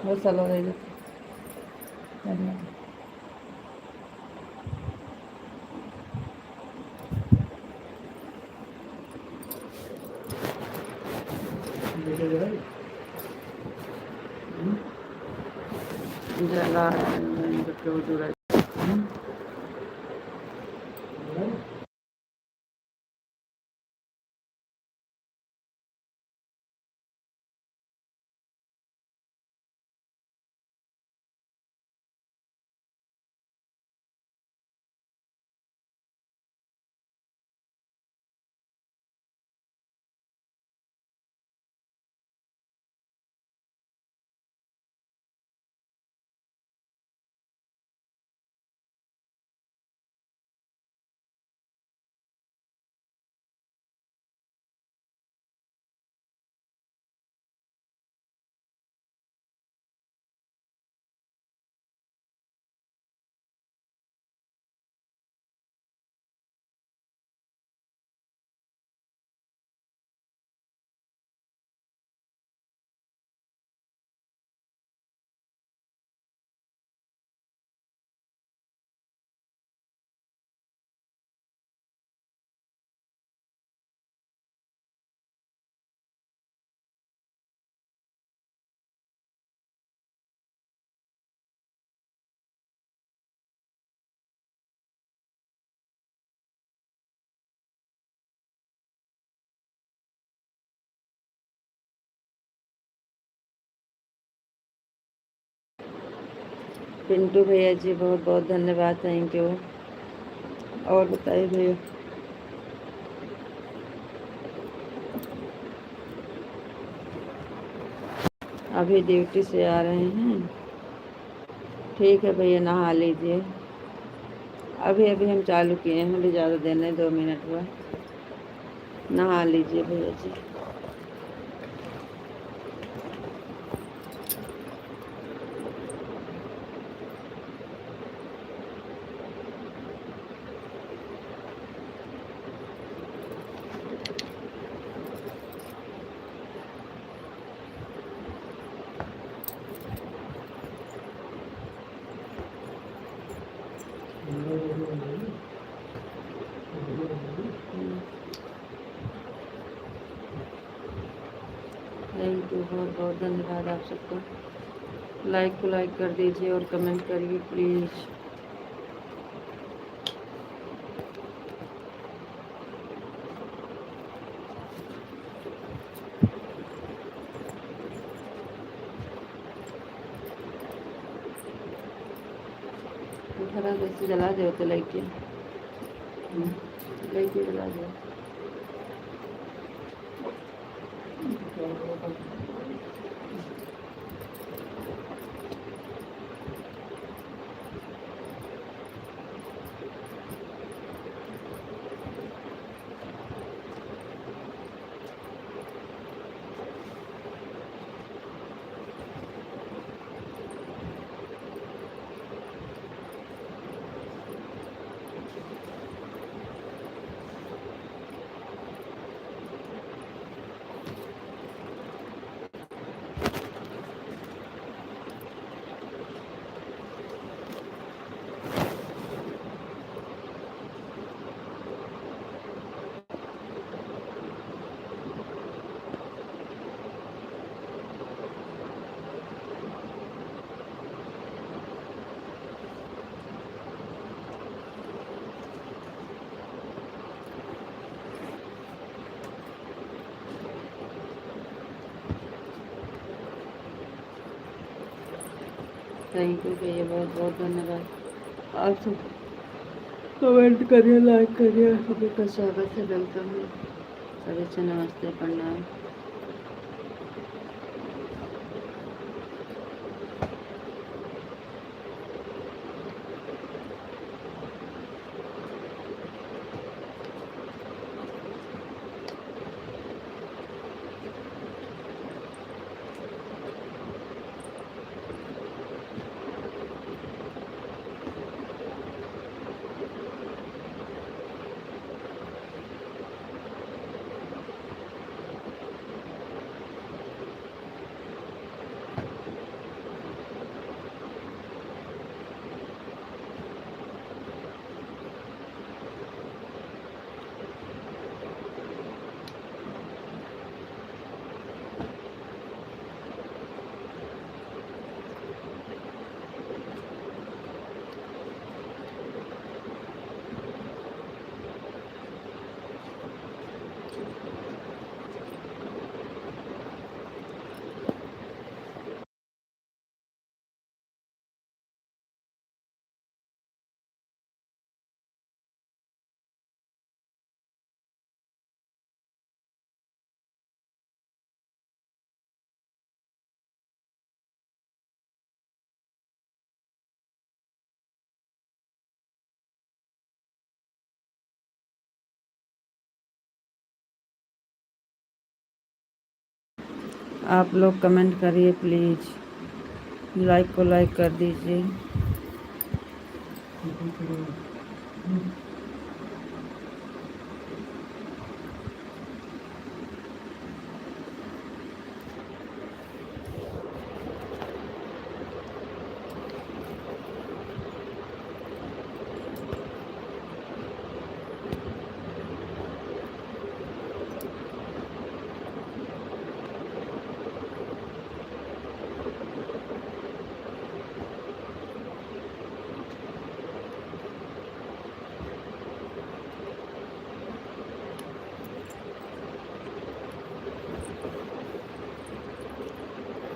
बहुत साल हो गए धन्यवाद। जला पिंटू भैया जी बहुत बहुत धन्यवाद, थैंक यू। और बताइए भैया। अभी ड्यूटी से आ रहे हैं। ठीक है भैया, नहा लीजिए। अभी अभी हम चालू किए हैं, अभी ज़्यादा देर नहीं, 2 मिनट हुआ। नहा लीजिए भैया जी। थैंक यू, बहुत बहुत धन्यवाद आप सबको। लाइक को लाइक कर दीजिए और कमेंट करिए प्लीज़। थोड़ा वैसे जला दो तो लाइक जला दो। थैंक यू भैया, बहुत बहुत धन्यवाद। आप सब कमेंट करिए, लाइक करिए। सभी का स्वागत है, वेलकम है। सभी से नमस्ते, प्रणाम। आप लोग कमेंट करिए प्लीज़, लाइक को लाइक कर दीजिए।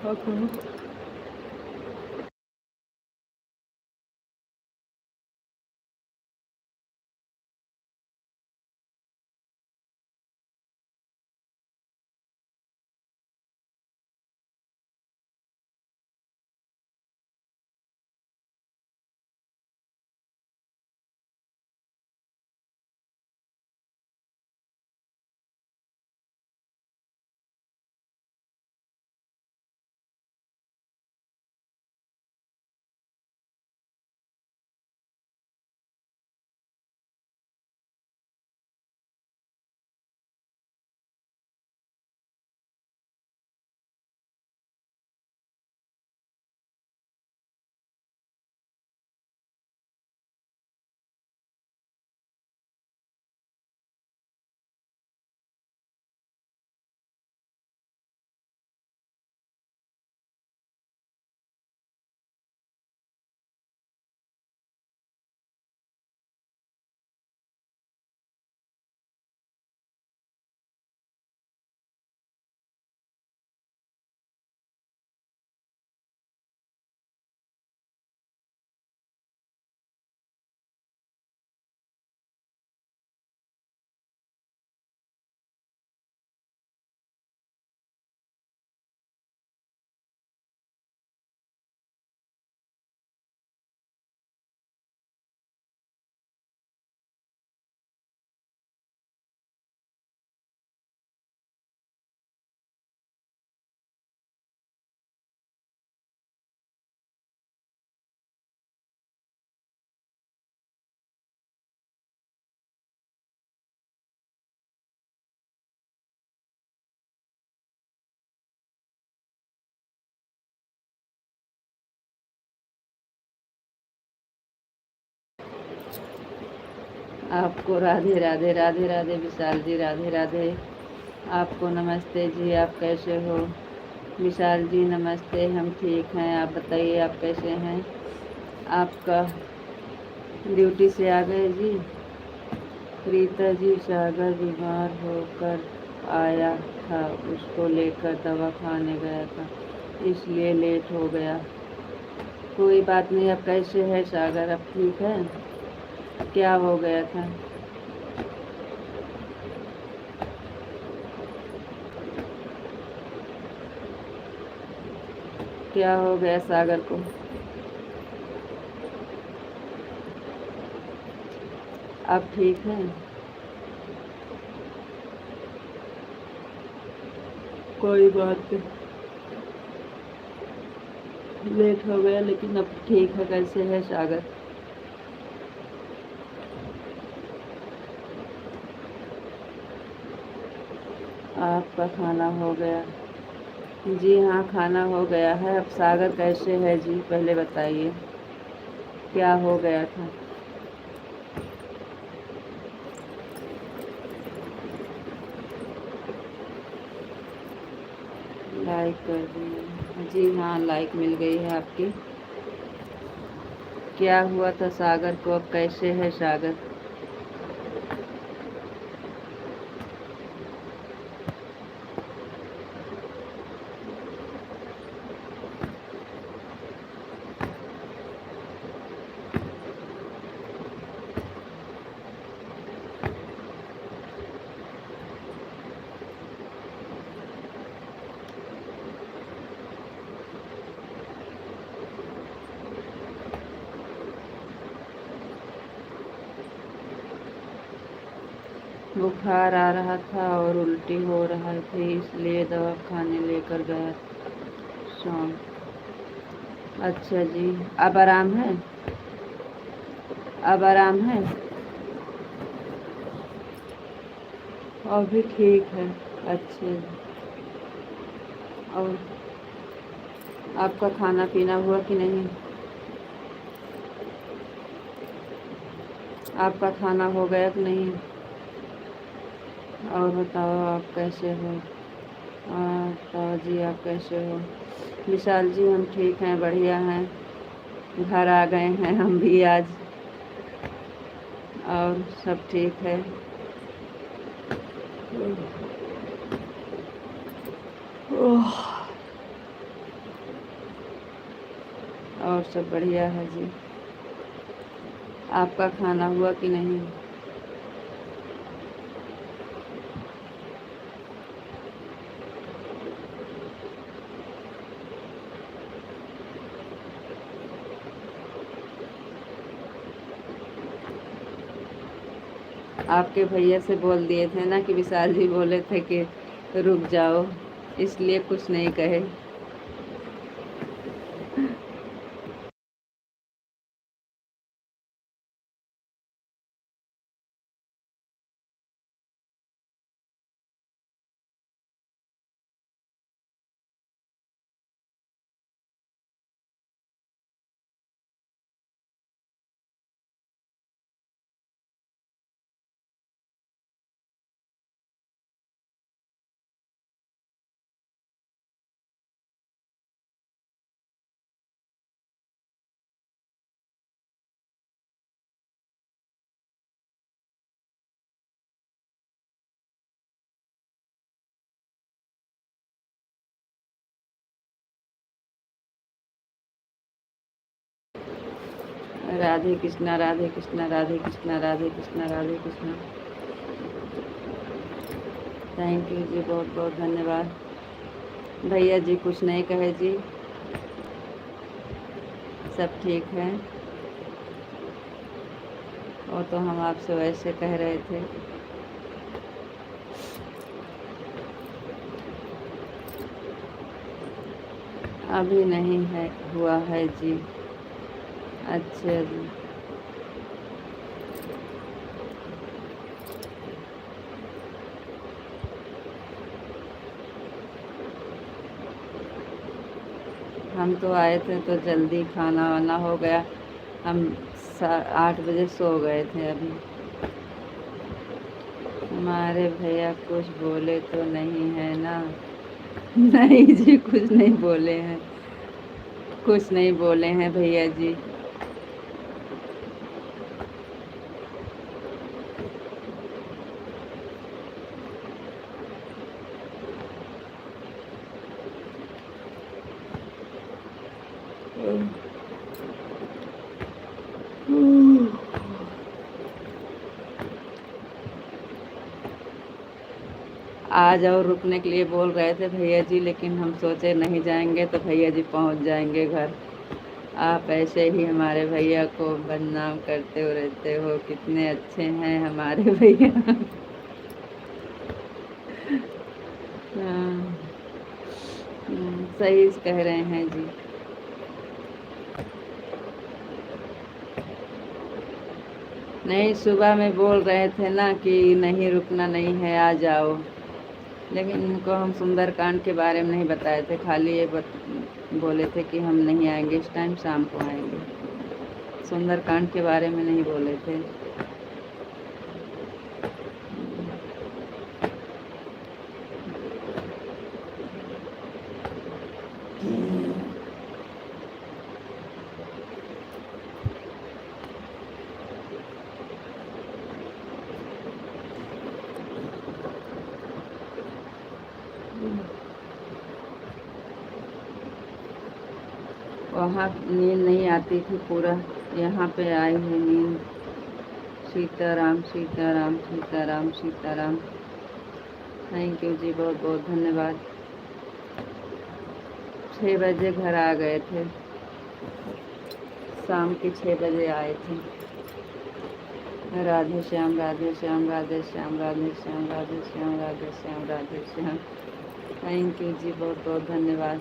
ओके। आपको राधे राधे, राधे राधे विशाल जी, राधे राधे। आपको नमस्ते जी, आप कैसे हो? विशाल जी नमस्ते, हम ठीक हैं, आप बताइए आप कैसे हैं? आपका ड्यूटी से आ गए जी? प्रीता जी, सागर बीमार होकर आया था, उसको लेकर दवा खाने गया था, इसलिए लेट हो गया। कोई बात नहीं, अब कैसे है सागर, अब ठीक है? क्या हो गया था? क्या हो गया सागर को? अब ठीक है? कोई बात नहीं, लेट हो गया लेकिन अब ठीक है। कैसे है सागर? आपका खाना हो गया? जी हाँ, खाना हो गया है। अब सागर कैसे है जी, पहले बताइए क्या हो गया था? लाइक कर दिए जी हाँ, लाइक मिल गई है आपकी। क्या हुआ था सागर को, अब कैसे है सागर? बुखार आ रहा था और उल्टी हो रहा थी, इसलिए दवा खाने लेकर गया शाम। अच्छा जी, अब आराम है? अब आराम है? अभी ठीक है। अच्छा जी। और आपका खाना पीना हुआ कि नहीं? आपका खाना हो गया कि नहीं? और बताओ आप कैसे हो? बताओ जी आप कैसे हो? विशाल जी हम ठीक हैं, बढ़िया हैं, घर आ गए हैं हम भी आज, और सब ठीक है। और सब बढ़िया है जी। आपका खाना हुआ कि नहीं? आपके भैया से बोल दिए थे ना कि विशाल जी बोले थे कि रुक जाओ, इसलिए कुछ नहीं कहे। राधे कृष्णा, राधे कृष्णा, राधे कृष्णा, राधे कृष्णा, राधे कृष्णा। थैंक यू जी, बहुत बहुत धन्यवाद। भैया जी कुछ नहीं कहे जी, सब ठीक है। वो तो हम आपसे वैसे कह रहे थे। अभी नहीं है, हुआ है जी। अच्छा जी। हम तो आए थे तो जल्दी खाना वाना हो गया, हम 8 बजे सो गए थे। अभी हमारे भैया कुछ बोले तो नहीं है ना? नहीं जी, कुछ नहीं बोले हैं, कुछ नहीं बोले हैं भैया जी। आ जाओ रुकने के लिए बोल रहे थे भैया जी, लेकिन हम सोचे नहीं जाएंगे तो भैया जी पहुंच जाएंगे घर। आप ऐसे ही हमारे भैया को बदनाम करते हो रहते हो, कितने अच्छे हैं हमारे भैया। हाँ, सही कह रहे हैं जी। नहीं, सुबह में बोल रहे थे ना कि नहीं रुकना नहीं है, आ जाओ, लेकिन इनको हम सुंदरकांड के बारे में नहीं बताए थे, खाली ये बोले थे कि हम नहीं आएंगे इस टाइम, शाम को आएंगे। सुंदरकांड के बारे में नहीं बोले थे। वहाँ नींद नहीं आती थी पूरा, यहाँ पे आई है नींद। सीताराम सीताराम सीताराम सीताराम। थैंक यू जी, बहुत बहुत धन्यवाद। 6 बजे घर आ गए थे, शाम के 6 बजे आए थे। राधे श्याम राधे श्याम राधे श्याम राधे श्याम राधे श्याम राधे श्याम राधे श्याम। थैंक यू जी, बहुत बहुत धन्यवाद।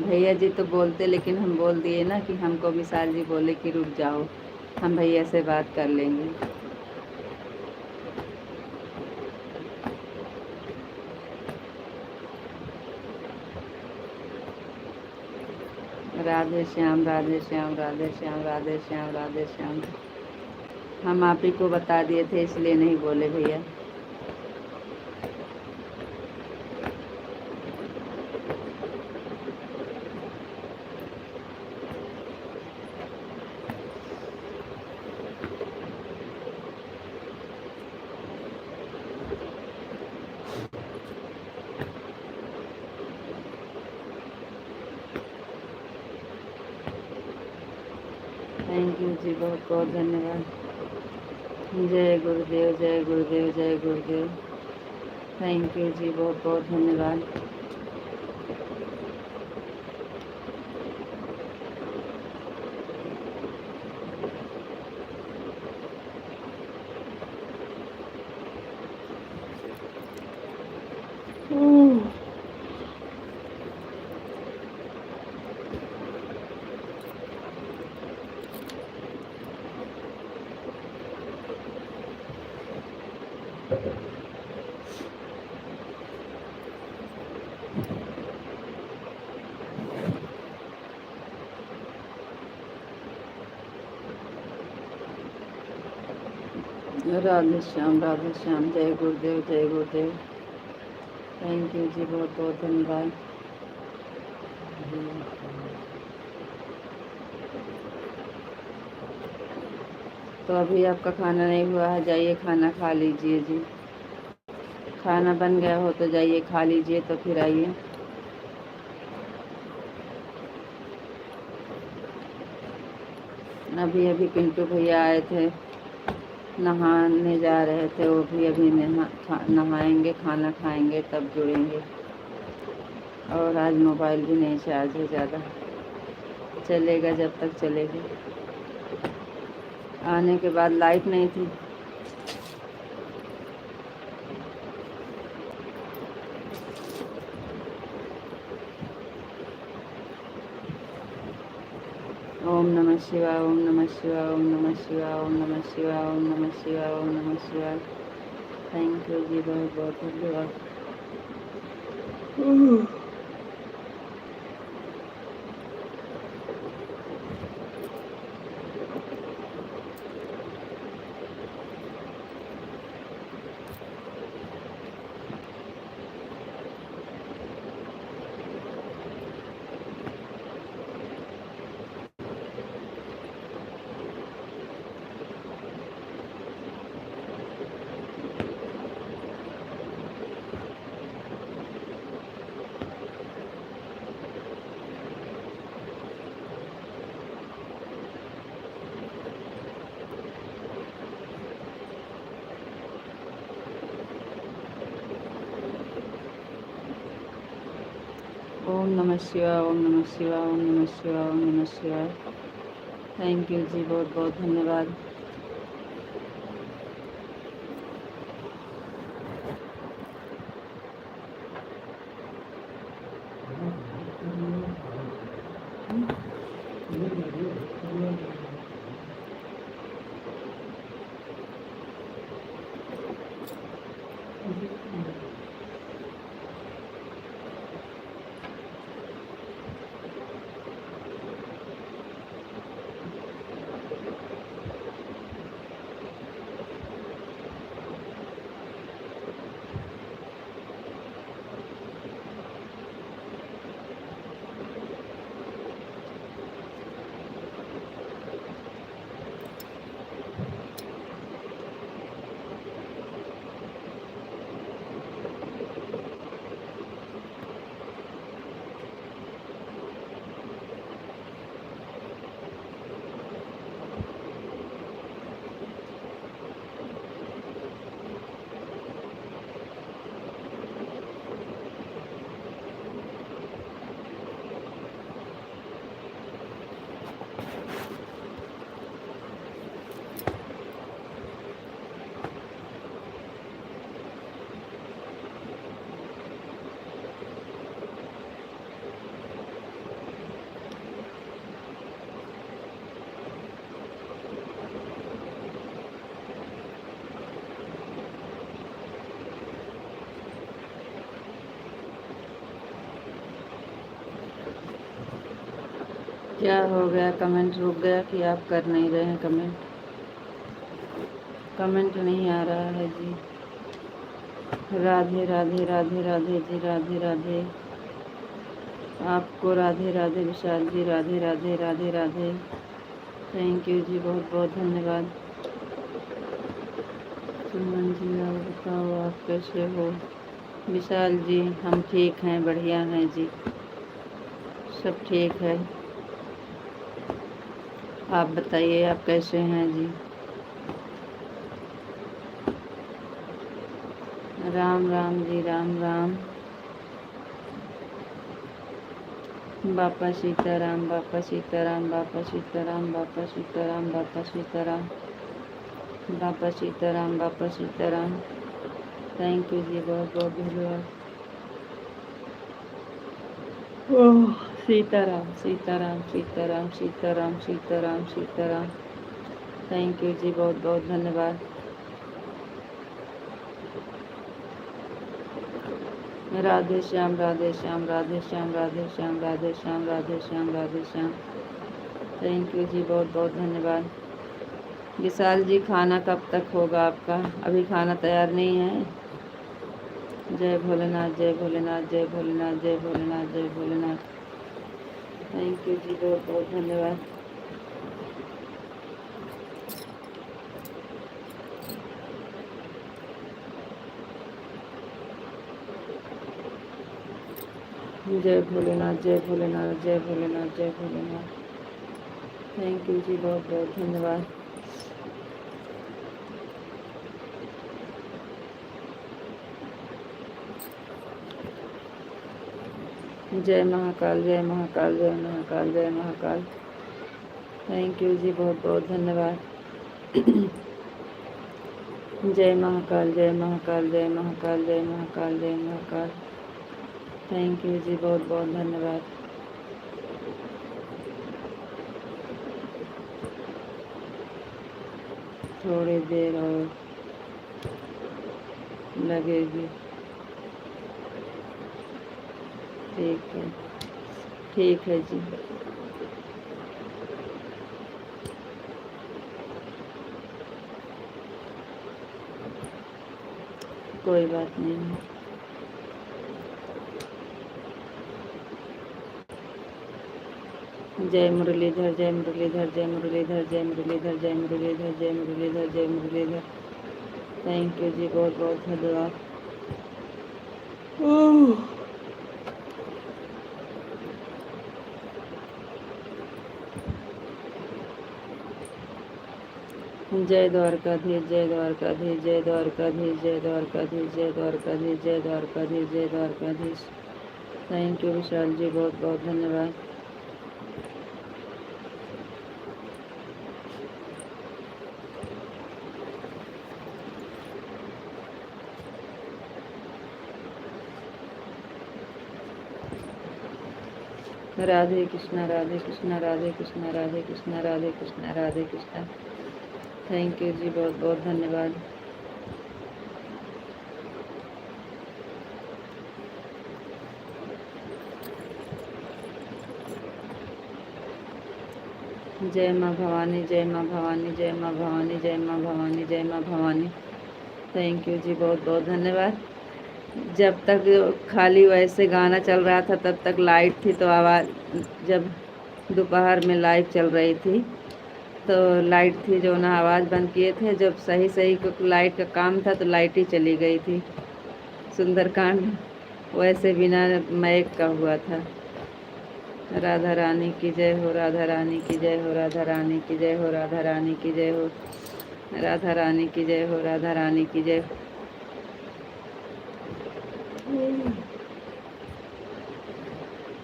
भैया जी तो बोलते, लेकिन हम बोल दिए ना कि हमको विशाल जी बोले कि रुक जाओ, हम भैया से बात कर लेंगे। राधे श्याम राधे श्याम राधे श्याम राधे श्याम राधे श्याम। हम आप ही को बता दिए थे, इसलिए नहीं बोले भैया। थैंक यू जी, बहुत बहुत धन्यवाद। जय गुरुदेव जय गुरुदेव जय गुरुदेव। थैंक यू जी, बहुत बहुत धन्यवाद। राधे श्याम जय गुरुदेव जय गुरुदेव। थैंक यू जी, बहुत बहुत धन्यवाद। तो अभी आपका खाना नहीं हुआ है, जाइए खाना खा लीजिए जी। खाना बन गया हो तो जाइए खा लीजिए, तो फिर आइए। अभी अभी पिंटू भैया आए थे, नहाने जा रहे थे, वो भी अभी नहाएंगे, खाना खाएंगे, तब जुड़ेंगे। और आज मोबाइल भी नहीं चार्ज है ज़्यादा, चलेगा जब तक चलेगा। आने के बाद लाइट नहीं थी। ओम नमः शिवाय ओम नमः शिवाय ओम नमः शिवाय ओम नमः शिवाय ओम नमः शिवाय ओम नमः शिवाय। थैंक यू जी, बहुत बहुत धन्यवाद। ओम नमः शिवाय ओम नमः शिवाय ओम नमः शिवाय ओम नमः शिवाय। थैंक यू जी, बहुत बहुत धन्यवाद। क्या हो गया? कमेंट रुक गया कि आप कर नहीं रहे हैं कमेंट? कमेंट नहीं आ रहा है जी। राधे राधे राधे राधे जी, राधे राधे। आपको राधे राधे विशाल जी, राधे राधे राधे राधे। थैंक यू जी, बहुत बहुत धन्यवाद। सुमन जी आप बताओ आप कैसे हो? विशाल जी हम ठीक हैं, बढ़िया हैं जी, सब ठीक है। आप बताइए आप कैसे हैं जी? राम राम जी, राम राम। बापा सीताराम, बापा सीताराम, बापा सीताराम, बापा सीताराम, बापा सीताराम, बापा सीताराम, बापा सीताराम। थैंक यू जी, बहुत बहुत धन्यवाद। ओह सीताराम सीताराम सीताराम सीताराम सीताराम सीताराम। थैंक यू जी, बहुत बहुत धन्यवाद। राधे श्याम, राधे श्याम, राधे श्याम, राधे श्याम, राधे श्याम, राधे श्याम, राधे श्याम। थैंक यू जी, बहुत बहुत धन्यवाद। विशाल जी खाना कब तक होगा आपका? अभी खाना तैयार नहीं है? जय भोलेनाथ, जय भोलेनाथ, जय भोलेनाथ, जय भोलेनाथ, जय भोलेनाथ। थैंक यू जी, बहुत बहुत धन्यवाद। जय भोलेनाथ, जय भोलेनाथ, जय भोलेनाथ, जय भोलेनाथ। थैंक यू जी, बहुत बहुत धन्यवाद। जय महाकाल, जय महाकाल, जय महाकाल, जय महाकाल। थैंक यू जी, बहुत बहुत धन्यवाद। जय महाकाल, जय महाकाल, जय महाकाल, जय महाकाल, जय महाकाल। थैंक यू जी, बहुत बहुत धन्यवाद। थोड़ी देर और लगेगी। ठीक है, ठीक है जी। कोई बात नहीं है। जय मुरलीधर, जय मुरलीधर, जय मुरलीधर, जय मुरलीधर, जय मुरलीधर, जय मुरलीधर, जय मुरलीधर। थैंक यू जी, बहुत बहुत धन्यवाद। जय द्वारकाधीश, जय द्वारकाधीश, जय द्वारकाधीश, जय द्वारकाधीश, जय द्वारकाधीश, जय द्वारकाधीश, जय द्वारकाधीश। थैंक यू विशाल जी, बहुत बहुत धन्यवाद। राधे कृष्णा, राधे कृष्णा, राधे कृष्णा, राधे कृष्णा, राधे कृष्णा, राधे कृष्णा। थैंक यू जी, बहुत बहुत धन्यवाद। जय माँ भवानी, जय माँ भवानी, जय माँ भवानी, जय माँ भवानी, जय माँ भवानी। थैंक यू जी, बहुत बहुत धन्यवाद। जब तक खाली वैसे गाना चल रहा था तब तक लाइट थी, तो आवाज़, जब दोपहर में लाइव चल रही थी तो लाइट थी जो ना, आवाज़ बंद किए थे। जब सही सही लाइट का काम था तो लाइट ही चली गई थी। सुंदरकांड वैसे बिना मैक का हुआ था। राधा रानी की जय हो, राधा रानी की जय हो, राधा रानी की जय हो, राधा रानी की जय हो, राधा रानी की जय हो, राधा रानी की जय हो।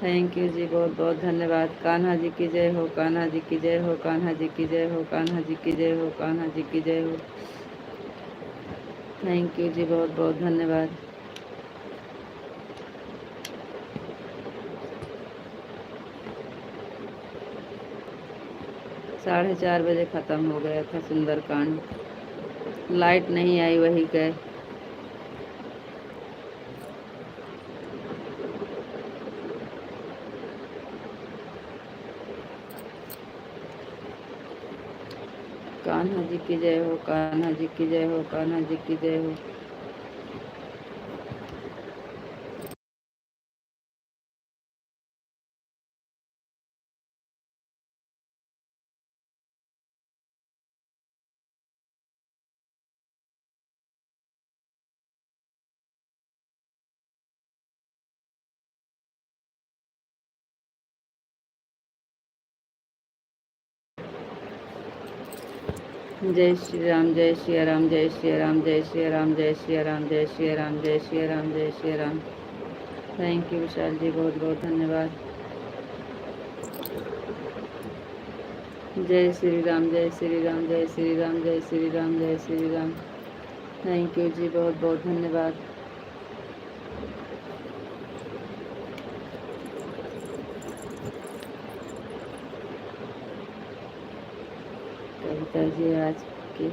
थैंक यू जी, बहुत बहुत धन्यवाद। कान्हा जी की जय हो, कान्हा जी की जय हो, कान्हा जी की जय हो, कान्हा जी की जय हो, कान्हा जी की जय हो। थैंक यू जी, बहुत बहुत धन्यवाद। साढ़े 4 बजे ख़त्म हो गया था सुंदरकांड। लाइट नहीं आई, वही गए। कान्हा जी की जय हो, कान्हा जी की जय हो, कान्हा जी की जय हो। जय श्री राम, जय श्री राम, जय श्री राम, जय श्री राम, जय श्री राम, जय श्री राम, जय श्री राम, जय श्री राम। थैंक यू विशाल जी, बहुत बहुत धन्यवाद। जय श्री राम, जय श्री राम, जय श्री राम, जय श्री राम, जय श्री राम। थैंक यू जी, बहुत बहुत धन्यवाद। कविता जी आज की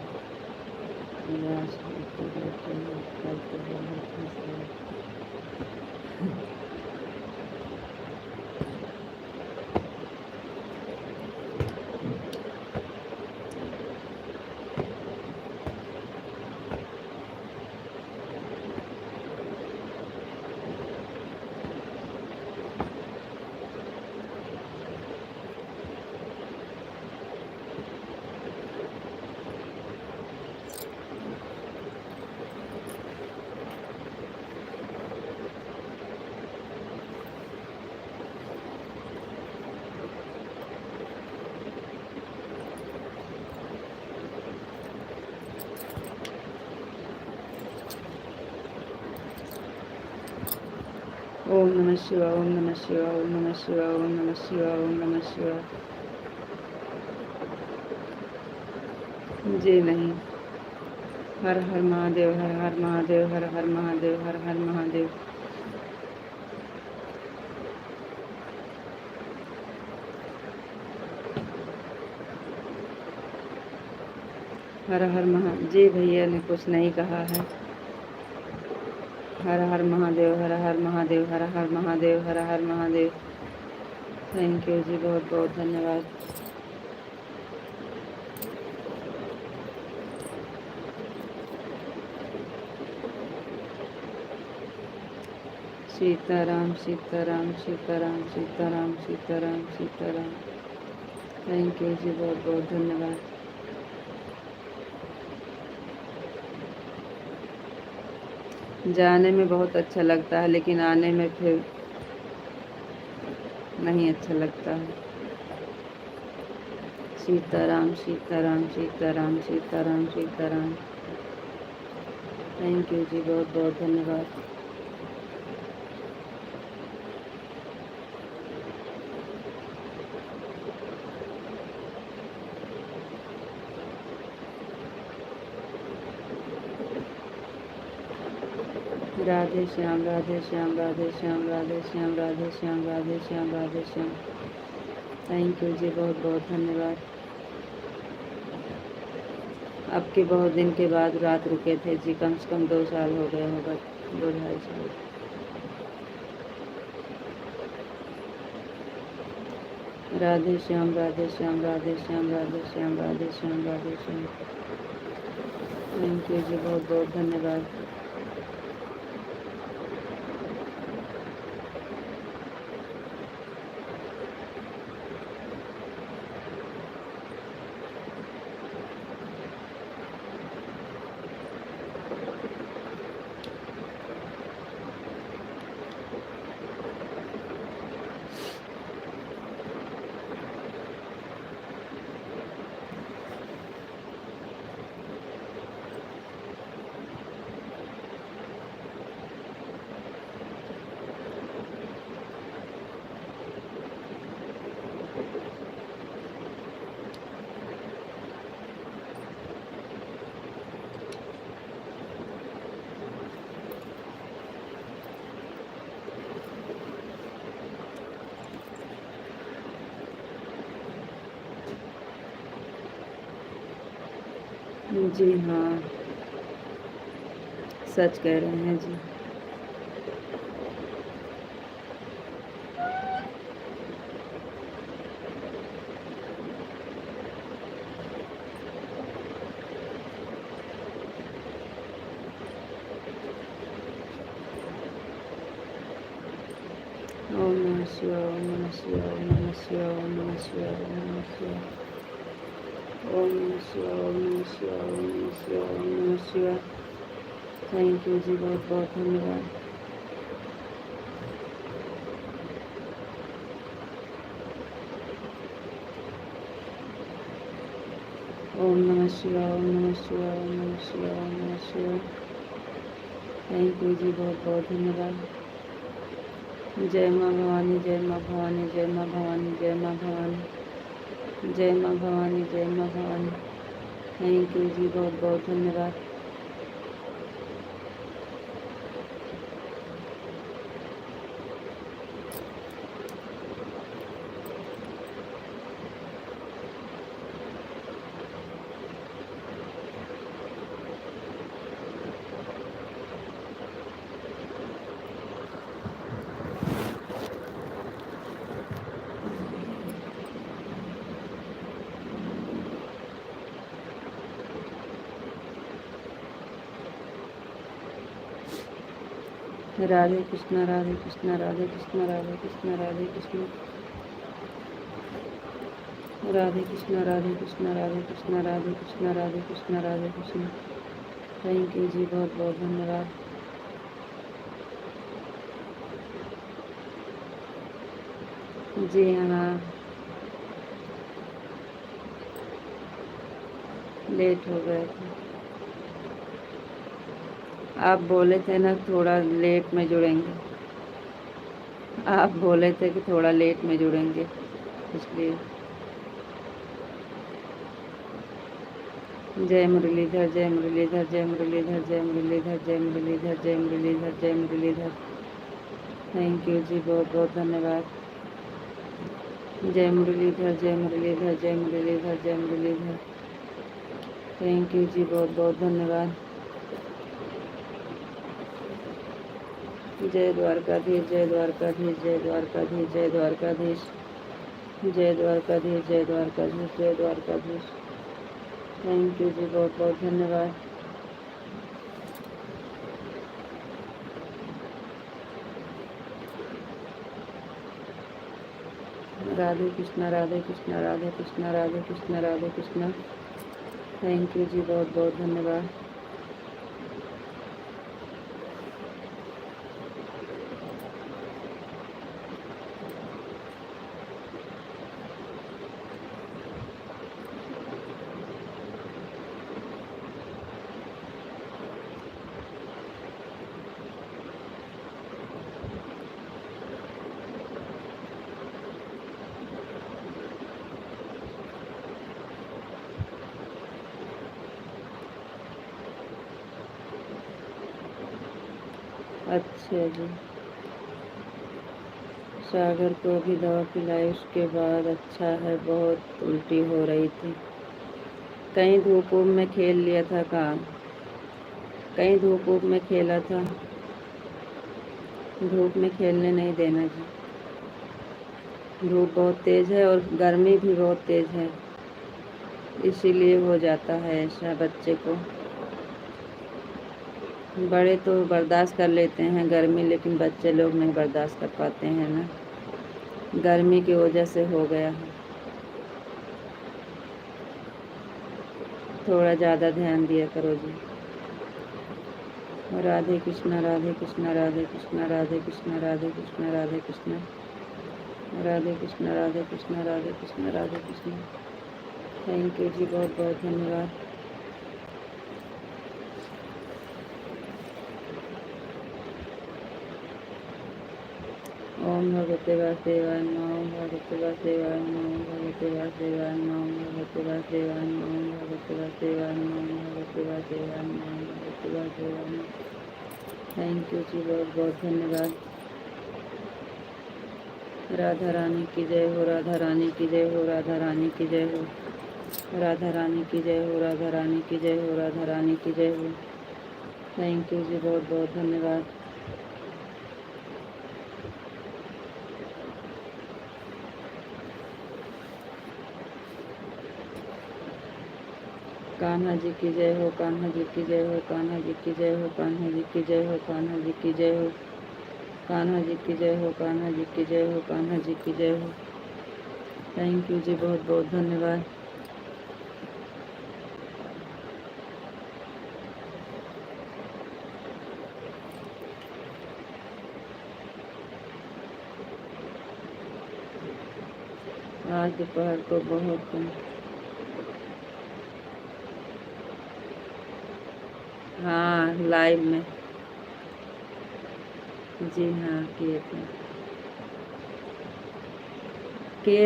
ओम नमः शिवाय, ओम नमः शिवाय, ओम नमः शिवाय, ओम नमः शिवाय, ओम नमः शिवाय। जी नहीं। हर हर महादेव, हर हर महादेव, हर हर महादेव, हर हर महादेव। हर हर महा जी भैया ने कुछ नहीं कहा है। हर हर महादेव, हर हर महादेव, हर हर महादेव, हर हर महादेव। थैंक यू जी, बहुत बहुत धन्यवाद। सीताराम, सीताराम, सीताराम, सीताराम, सीताराम, सीताराम। थैंक यू जी, बहुत बहुत धन्यवाद। जाने में बहुत अच्छा लगता है, लेकिन आने में फिर नहीं अच्छा लगता है। सीताराम, सीताराम, सीताराम, सीताराम, सीताराम। थैंक यू जी, बहुत बहुत धन्यवाद। राधे श्याम, राधे श्याम, राधे श्याम, राधे श्याम, राधे श्याम, राधे श्याम, राधे श्याम। थैंक यू जी, बहुत बहुत धन्यवाद। अब के बहुत दिन के बाद रात रुके थे जी, कम से कम 2 साल हो गए होगा, 2 ढाई साल। राधे श्याम, राधे श्याम, राधे श्याम, राधे श्याम, राधे श्याम, राधे श्याम। थैंक यू जी, बहुत बहुत धन्यवाद। जी हाँ, सच कह रहे हैं जी। ओम नमः शिवाय, ओम नमः शिवाय, ओम नमः शिवाय, ओम नमः शिवाय, ओम नमः शिवाय, ओम नमः शिवाय, ओम नमः शिवाय, ओम नमः शिवाय, ओम नमः शिवाय। थैंक यू जी, बहुत बहुत धन्यवाद। ओम नमः शिवाय, ओम नमः शिवाय, ओम नमः शिवाय, ओम नमः शिवाय। थैंक यू जी, बहुत बहुत धन्यवाद। जय माँ भवानी, जय माँ भवानी, जय माँ भवानी, जय माँ भवानी, जय माँ भवानी, जय माँ भवानी। थैंक यू जी, बहुत बहुत धन्यवाद। राधे कृष्ण, राधे कृष्ण, राधे कृष्ण, राधे कृष्ण, राधे कृष्ण, राधे कृष्ण, राधे कृष्ण, राधे कृष्ण, राधे कृष्ण, राधे कृष्ण, राधे कृष्ण। थैंक यू जी, बहुत बहुत धन्यवाद। जी हाँ, लेट हो गए थे। आप बोले थे ना थोड़ा लेट में जुड़ेंगे, आप बोले थे कि थोड़ा लेट में जुड़ेंगे, इसलिए। जय मुरलीधर, जय मुरलीधर, जय मुरलीधर, जय मुरलीधर, जय मुरलीधर, जय मुरलीधर, जय मुरलीधर। थैंक यू जी, बहुत बहुत धन्यवाद। जय मुरलीधर, जय मुरलीधर, जय मुरलीधर, जय मुरलीधर। थैंक यू जी, बहुत बहुत धन्यवाद। जय द्वारकाधीश, जय द्वारकाधीश, जय द्वारकाधीश, जय द्वारकाधीश, जय द्वारकाधीश, जय द्वारकाधीश, जय द्वारकाधीश। थैंक यू जी, बहुत बहुत धन्यवाद। राधे कृष्णा, राधे कृष्णा, राधे कृष्णा, राधे कृष्णा, राधे कृष्णा। थैंक यू जी, बहुत बहुत धन्यवाद। अच्छा जी, सागर को अभी दवा पिलाई, उसके बाद अच्छा है, बहुत उल्टी हो रही थी। कहीं धूप वूप में खेल लिया था काम, कहीं धूप वूप में खेला था। धूप में खेलने नहीं देना जी, धूप बहुत तेज़ है और गर्मी भी बहुत तेज़ है, इसीलिए हो जाता है ऐसा बच्चे को। बड़े तो बर्दाश्त कर लेते हैं गर्मी, लेकिन बच्चे लोग नहीं बर्दाश्त कर पाते हैं ना, गर्मी की वजह से हो गया है। थोड़ा ज़्यादा ध्यान दिया करो जी। राधे कृष्णा, राधे कृष्णा, राधे कृष्णा, राधे कृष्णा, राधे कृष्णा, राधे कृष्णा, राधे कृष्णा, राधे कृष्णा, राधे कृष्णा, राधे कृष्णा। थैंक यू जी, बहुत बहुत धन्यवाद। ओम भगवते वासुदेवाय नमः, ओम भगवते वासुदेवाय नमः, ओम भगवते वासुदेवाय नमः, ओम भगवते वासुदेवाय नमः, ओम भगवते वासुदेवाय नमः, ओम भगवते वासुदेवाय नमः, ओम भगवते वासुदेवाय नमः। थैंक यू जी, बहुत बहुत धन्यवाद। राधा रानी की जय हो, राधा रानी की जय हो, राधा रानी की जय हो, राधा रानी की जय हो, राधा रानी की जय हो, राधा रानी की जय हो। थैंक यू जी, बहुत बहुत धन्यवाद। कान्हा जी की जय हो, कान्हा जी की जय हो, कान्हा जी की जय हो, कान्हा जी की जय हो, कान्हा जी की जय हो। कान्हा जी की जय हो, कान्हा जी की जय हो, कान्हा जी की जय हो। थैंक यू जी, बहुत बहुत धन्यवाद। आज दोपहर को बहुत हाँ लाइव में जी हाँ किए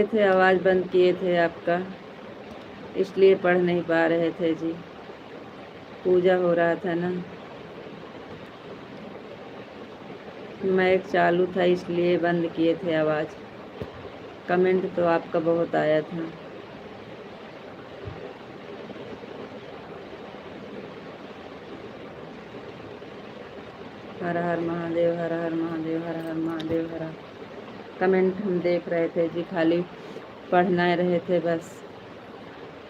थे, आवाज़ बंद किए थे आपका, इसलिए पढ़ नहीं पा रहे थे जी, पूजा हो रहा था ना, माइक चालू था इसलिए बंद किए थे आवाज़। कमेंट तो आपका बहुत आया था। हर हर महादेव, हर हर महादेव, हर हर महादेव, हर हर। कमेंट हम देख रहे थे जी, खाली पढ़ना रहे थे बस,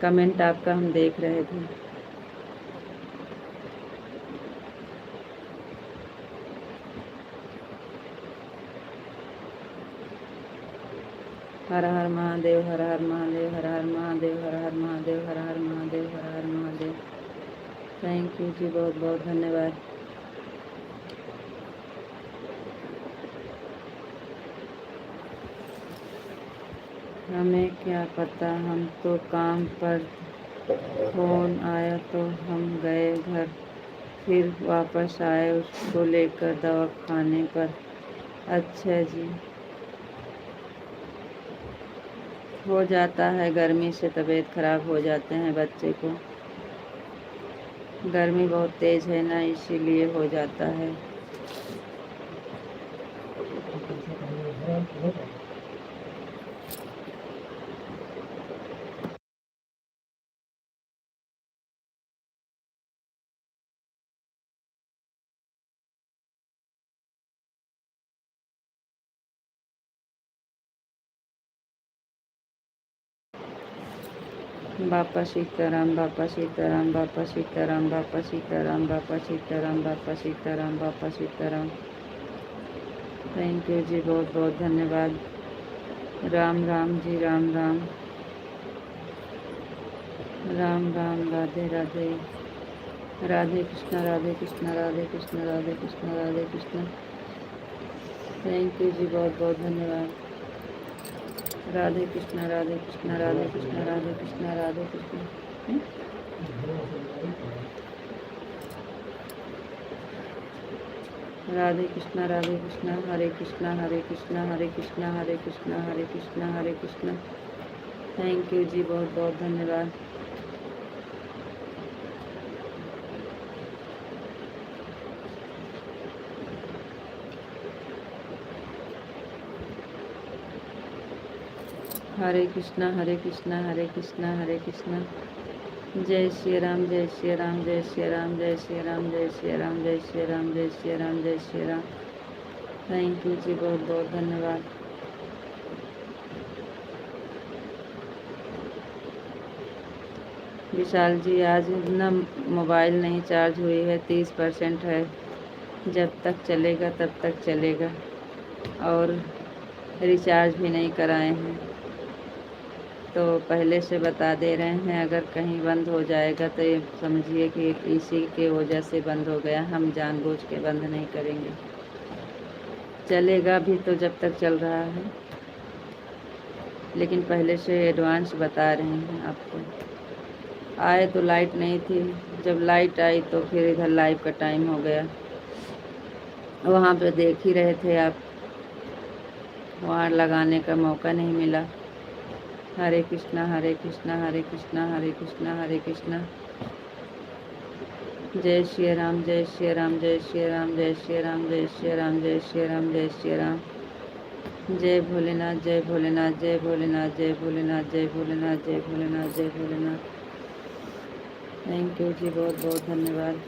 कमेंट आपका हम देख रहे थे। हर हर महादेव, हर हर महादेव, हर हर महादेव, हर हर महादेव, हर हर महादेव, हर हर महादेव। थैंक यू जी, बहुत बहुत धन्यवाद। हमें क्या पता, हम तो काम पर, फ़ोन आया तो हम गए घर, फिर वापस आए उसको लेकर दवाखाने पर। अच्छा जी, हो जाता है, गर्मी से तबीयत खराब हो जाते हैं बच्चे को, गर्मी बहुत तेज़ है ना, इसीलिए हो जाता है। बापा सीताराम, बापा सीताराम, बापा सीताराम, बापा सीताराम, बापा सीताराम, बापा सीताराम, बापा सीताराम। थैंक यू जी, बहुत बहुत धन्यवाद। राम राम जी, राम राम, राम राम, राधे राधे, राधे कृष्णा, राधे कृष्णा, राधे कृष्णा, राधे कृष्णा, राधे कृष्णा। थैंक यू जी, बहुत बहुत धन्यवाद। राधे कृष्णा, राधे कृष्णा, राधे कृष्णा, राधे कृष्णा, राधे कृष्णा। राधे कृष्णा, राधे कृष्णा, हरे कृष्णा, हरे कृष्णा, हरे कृष्णा, हरे कृष्णा, हरे कृष्णा, हरे कृष्णा। थैंक यू जी, बहुत बहुत धन्यवाद। हरे कृष्णा, हरे कृष्णा, हरे कृष्णा, हरे कृष्णा। जय श्री राम, जय श्री राम, जय श्री राम, जय श्री राम, जय श्री राम, जय श्री राम, जय श्री राम, जय श्री राम। थैंक यू जी, बहुत बहुत धन्यवाद। विशाल जी, आज ना मोबाइल नहीं चार्ज हुई है, 30% है, जब तक चलेगा तब तक चलेगा, और रिचार्ज भी नहीं कराए हैं, तो पहले से बता दे रहे हैं, अगर कहीं बंद हो जाएगा तो ये समझिए कि इसी के वजह से बंद हो गया, हम जानबूझ के बंद नहीं करेंगे, चलेगा भी तो जब तक चल रहा है, लेकिन पहले से एडवांस बता रहे हैं आपको। आए तो लाइट नहीं थी, जब लाइट आई तो फिर इधर लाइव का टाइम हो गया, वहाँ पे देख ही रहे थे आप, वहाँ लगाने का मौका नहीं मिला। हरे कृष्णा, हरे कृष्णा, हरे कृष्णा, हरे कृष्णा, हरे कृष्णा। जय श्री राम, जय श्री राम, जय श्री राम, जय श्री राम, जय श्री राम, जय श्री राम, जय श्री राम। जय भोलेनाथ, जय भोलेनाथ, जय भोलेनाथ, जय भोलेनाथ, जय भोलेनाथ, जय भोलेनाथ, जय भोलेनाथ। थैंक यू जी, बहुत बहुत धन्यवाद।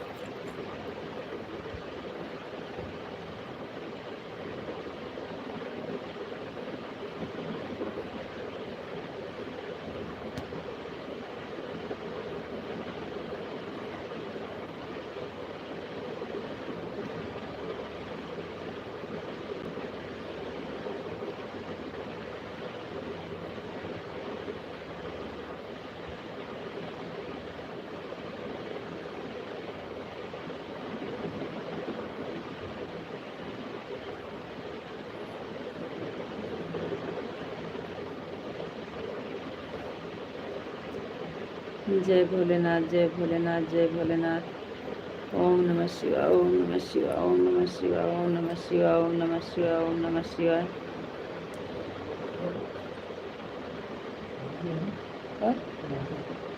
जय भोलेनाथ, जय भोलेनाथ, जय भोलेनाथ। ओम नमः शिवाय, ओम नमः शिवाय, ओम नमः शिवाय, ओम नमः शिवाय, ओम नमः शिवाय, ओम नमः शिवाय।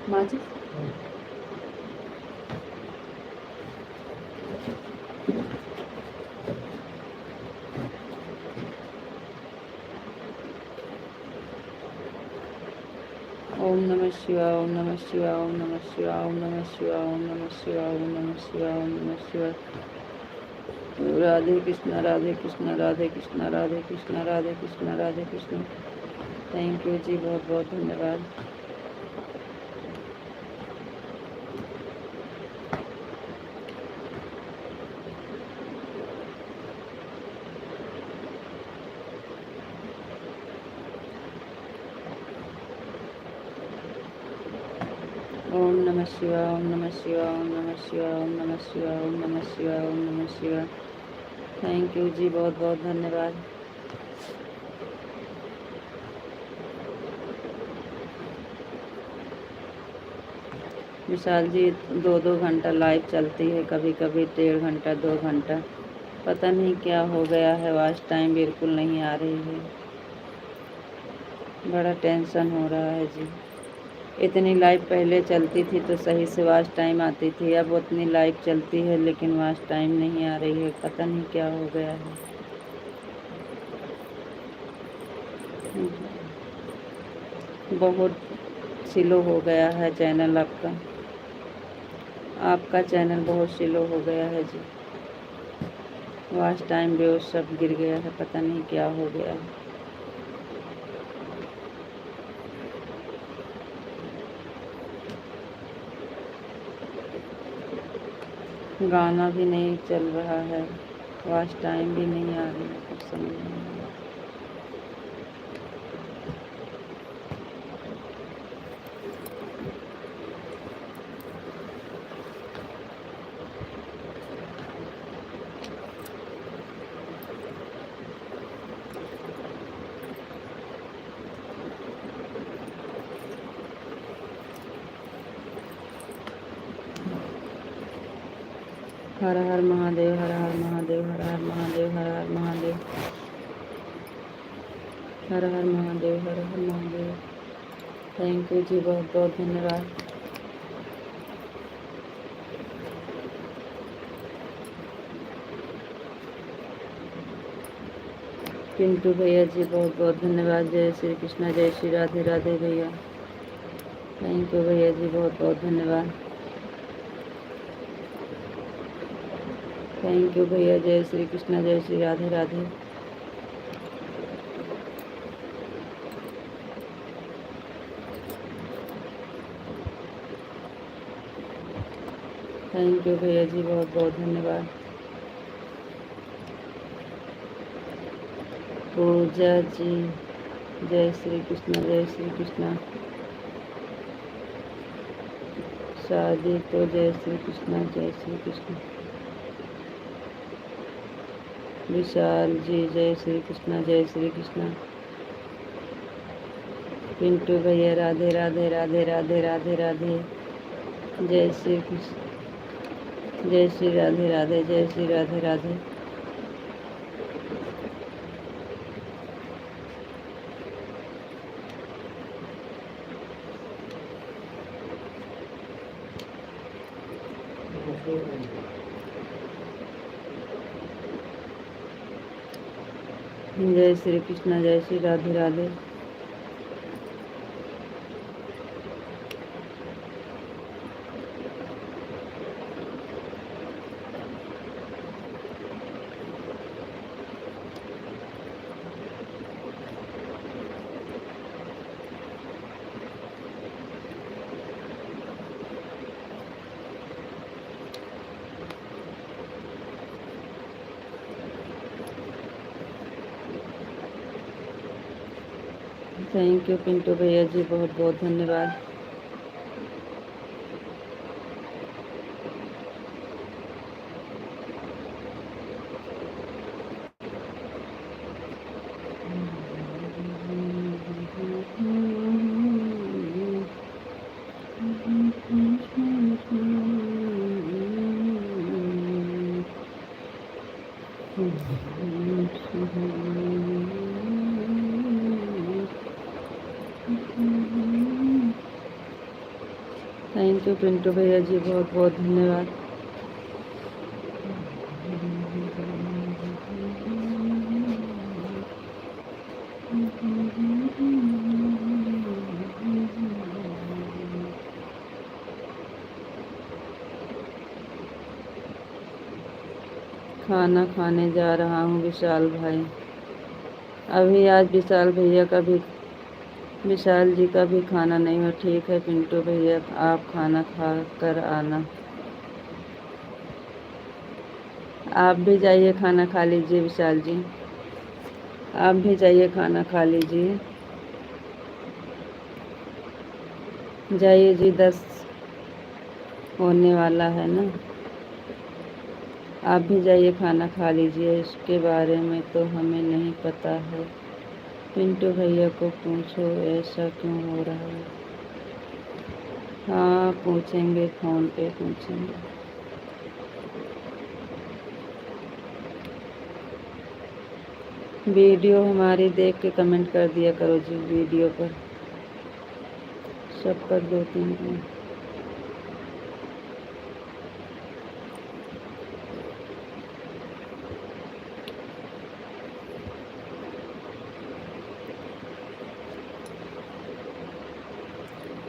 माचिस ओम नमः शिवाय, ओम नमः शिवाय, ओम नमः शिवाय, ओम नमः शिवाय, ओम नमः शिवाय, ओम नमः शिवाय, ओम नमः शिवाय। राधे कृष्ण, राधे कृष्ण, राधे कृष्ण, राधे कृष्ण, राधे कृष्ण, राधे कृष्ण। थैंक यू जी, बहुत बहुत धन्यवाद। ओम नमः शिवाय, ओम नमः शिवाय, ओम नमः शिवाय, ओम नमः शिवाय, ओम नमः शिवाय, ओम नमः शिवाय। थैंक यू जी, बहुत बहुत धन्यवाद। विशाल जी, 2-2 घंटा लाइव चलती है, कभी कभी 1.5 घंटा 2 घंटा। पता नहीं क्या हो गया है, वॉच टाइम बिल्कुल नहीं आ रही है। बड़ा टेंशन हो रहा है जी। इतनी लाइव पहले चलती थी तो सही से वॉच टाइम आती थी, अब उतनी लाइव चलती है लेकिन वॉच टाइम नहीं आ रही है। पता नहीं क्या हो गया है। बहुत स्लो हो गया है चैनल आपका। आपका चैनल बहुत स्लो हो गया है जी। वॉच टाइम भी सब गिर गया है, पता नहीं क्या हो गया है। गाना भी नहीं चल रहा है, वॉच टाइम भी नहीं आ रही है, कुछ समझ नहीं आ रहा। हर हर महादेव, हर हर महादेव, हर हर महादेव, हर हर महादेव, हर हर महादेव, हर हर महादेव। थैंक यू जी, बहुत बहुत धन्यवाद। पिंटू भैया जी, बहुत बहुत धन्यवाद। जय श्री कृष्णा, जय श्री राधे राधे भैया। थैंक यू भैया जी, बहुत बहुत धन्यवाद। थैंक यू भैया। जय श्री कृष्णा, जय श्री राधे राधे। थैंक यू भैया जी, बहुत बहुत धन्यवाद। पूजा जी, जय श्री कृष्णा, जय श्री कृष्णा। शादी तो जय श्री कृष्णा, जय श्री कृष्णा। विशाल जी, जय श्री कृष्णा, जय श्री कृष्णा। पिंटू भैया, राधे राधे राधे राधे राधे राधे। जय श्री कृष्ण, जय श्री राधे राधे, जय श्री राधे राधे। जय श्री कृष्णा, जय श्री राधे राधे। थैंक यू पिंटू भैया जी, बहुत बहुत धन्यवाद। थैंक यू पिंटू भैया जी, बहुत बहुत धन्यवाद। खाना खाने जा रहा हूँ विशाल भाई। अभी आज विशाल भैया का भी, विशाल जी का भी खाना नहीं हो। ठीक है पिंटू भैया, आप खाना खा कर आना। आप भी जाइए खाना खा लीजिए विशाल जी, आप भी जाइए खाना खा लीजिए। जाइए जी, 10 होने वाला है ना। आप भी जाइए खाना खा लीजिए। इसके बारे में तो हमें नहीं पता है, पिंटू भैया को पूछो ऐसा क्यों हो रहा है। हाँ पूछेंगे, फ़ोन पे पूछेंगे। वीडियो हमारी देख के कमेंट कर दिया करो जी, वीडियो पर सब पर 2-3 कमेंट।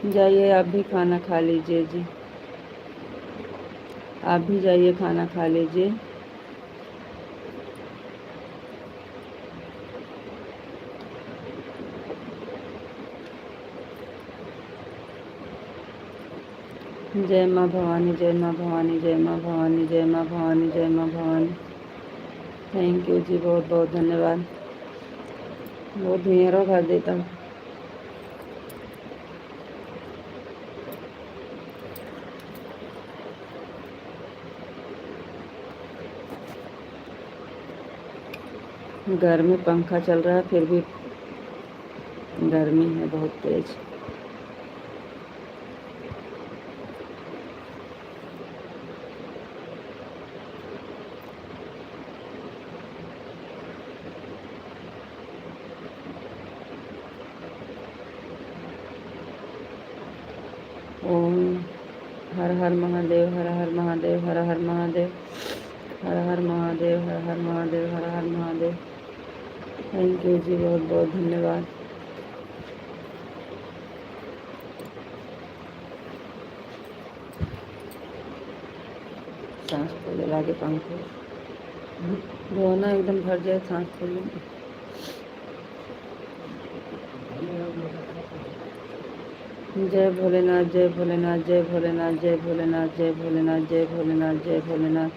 जाइए आप भी खाना खा लीजिए जी, आप भी जाइए खाना खा लीजिए। जय माँ भवानी, जय माँ भवानी, जय माँ भवानी, जय माँ भवानी, जय माँ भवानी। थैंक यू जी, बहुत बहुत धन्यवाद। वो धुएं भर देता हूँ। घर में पंखा चल रहा है फिर भी गर्मी है बहुत तेज। ओम हर हर महादेव, हर हर महादेव, हर हर महादेव, हर हर महादेव, हर हर महादेव, हर हर महादेव। थैंक यू जी, बहुत बहुत धन्यवाद। सांस को जला के पंखे धोना एकदम भर जाए सांस को। जय भोलेनाथ, जय भोलेनाथ, जय भोलेनाथ, जय भोलेनाथ, जय भोलेनाथ, जय भोलेनाथ, जय भोलेनाथ,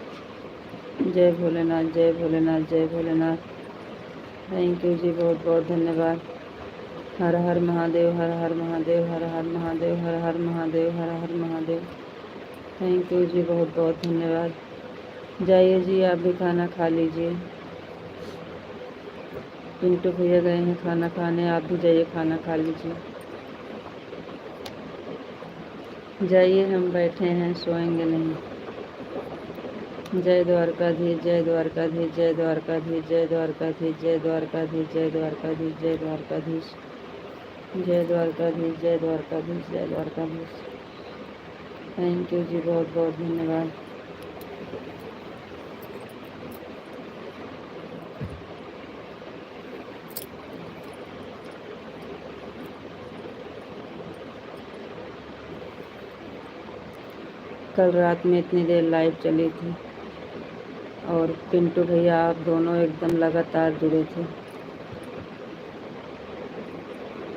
जय भोलेनाथ, जय भोलेनाथ, जय भोलेनाथ। थैंक यू जी, बहुत बहुत धन्यवाद। हर हर महादेव, हर हर महादेव, हर हर महादेव, हर हर महादेव, हर हर महादेव। थैंक यू जी, बहुत बहुत धन्यवाद। जाइए जी, आप भी खाना खा लीजिए। पिंटू भैया गए हैं खाना खाने, आप भी जाइए खाना खा लीजिए। जाइए, हम बैठे हैं, सोएंगे नहीं। जय द्वारकाधीश, जय द्वारकाधीश, जय द्वारकाधीश, जय द्वारकाधीश, जय द्वारकाधीश, जय द्वारकाधीश, जय द्वारकाधीश, जय द्वारकाधीश, जय द्वारकाधीश, जय द्वारकाधीश। थैंक यू जी, बहुत बहुत धन्यवाद। कल रात में इतनी देर लाइव चली थी और पिंटू भैया आप दोनों एकदम लगातार जुड़े थे,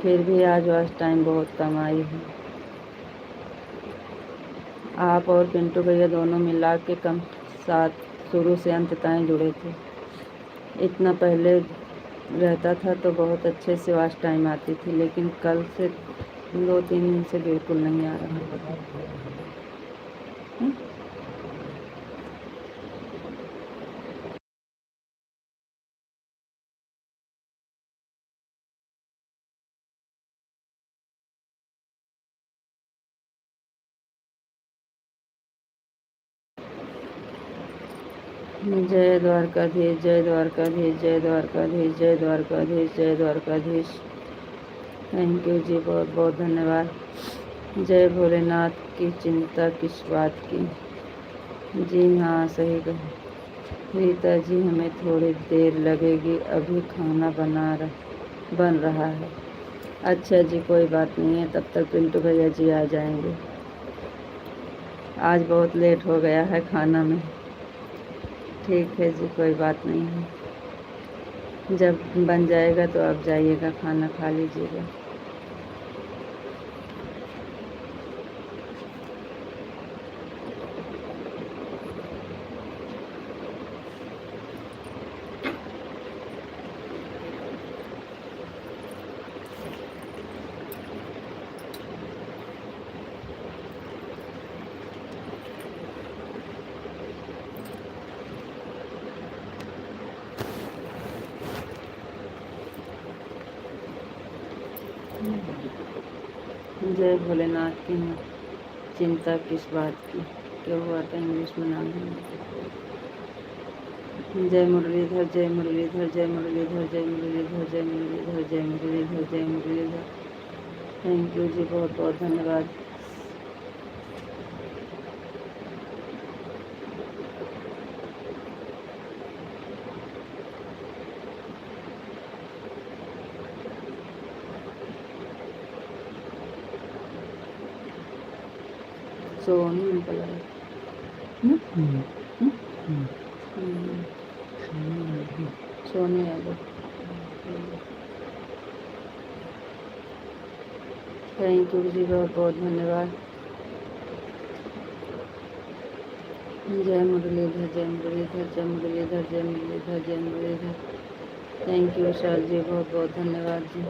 फिर भी आज वॉच टाइम बहुत कम आई है। आप और पिंटू भैया दोनों मिला के कम साथ शुरू से अंत तक जुड़े थे। इतना पहले रहता था तो बहुत अच्छे से वॉच टाइम आती थी, लेकिन कल से 2-3 दिन से बिल्कुल नहीं आ रहा। जय द्वारकाधीश, जय द्वारकाधीश, जय द्वारकाधीश, जय द्वारकाधीश, जय द्वारकाधीश। थैंक यू जी, बहुत बहुत धन्यवाद। जय भोलेनाथ की चिंता किस बात की। जी हाँ, सही कहा रीता जी, हमें थोड़ी देर लगेगी, अभी खाना बन रहा है। अच्छा जी, कोई बात नहीं है, तब तक पिंटू भैया जी आ जाएंगे। आज बहुत लेट हो गया है खाना में। ठीक है जी, कोई बात नहीं है, जब बन जाएगा तो आप जाइएगा, खाना खा लीजिएगा। जय भोलेनाथ की चिंता किस बात की, क्या हुआ था इंग्लिश में नाम है। जय मुरलीधर, जय मुरलीधर, जय मुरलीधर, जय मुरलीधर, जय मुरलीधर, जय मुरलीधर, जय मुरलीधर। थैंक यू जी, बहुत बहुत धन्यवाद। सोनू निकल आया। सोनू यादव। थैंक यू जी, बहुत बहुत धन्यवाद। जय मुरलीधर, जय मुरलीधर, जय मुरलीधर, जय मुरलीधर, जय मुरलीधर। थैंक यू विशाल जी, बहुत बहुत धन्यवाद जी।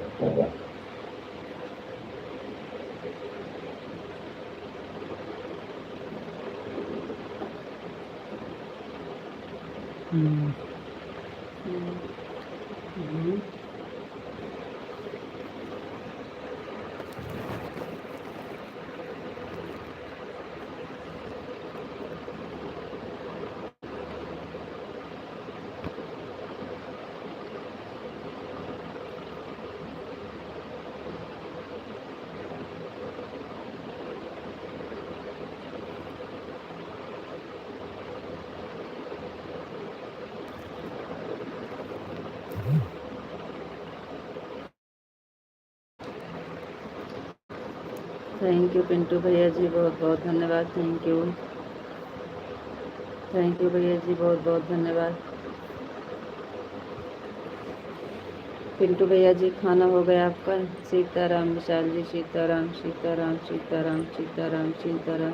थैंक यू पिंटू भैया जी, बहुत बहुत धन्यवाद। थैंक यू, थैंक यू भैया जी, बहुत बहुत धन्यवाद। पिंटू भैया जी, खाना हो गया आपका। सीताराम विशाल जी, सीताराम सीताराम सीताराम सीताराम सीताराम।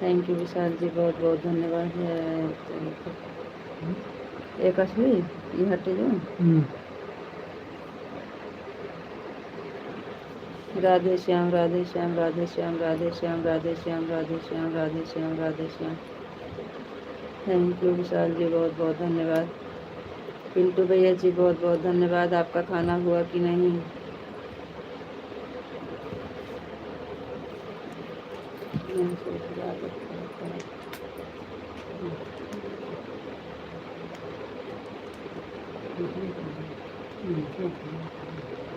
थैंक यू विशाल जी, बहुत बहुत धन्यवाद है। एक असली ये हटे जो। राधे श्याम, राधे श्याम, राधे श्याम, राधे श्याम, राधे श्याम, राधे श्याम, राधे श्याम, राधे श्याम। थैंक यू विशाल जी, बहुत बहुत धन्यवाद। पिंटू भैया जी, बहुत बहुत धन्यवाद। आपका खाना हुआ कि नहीं।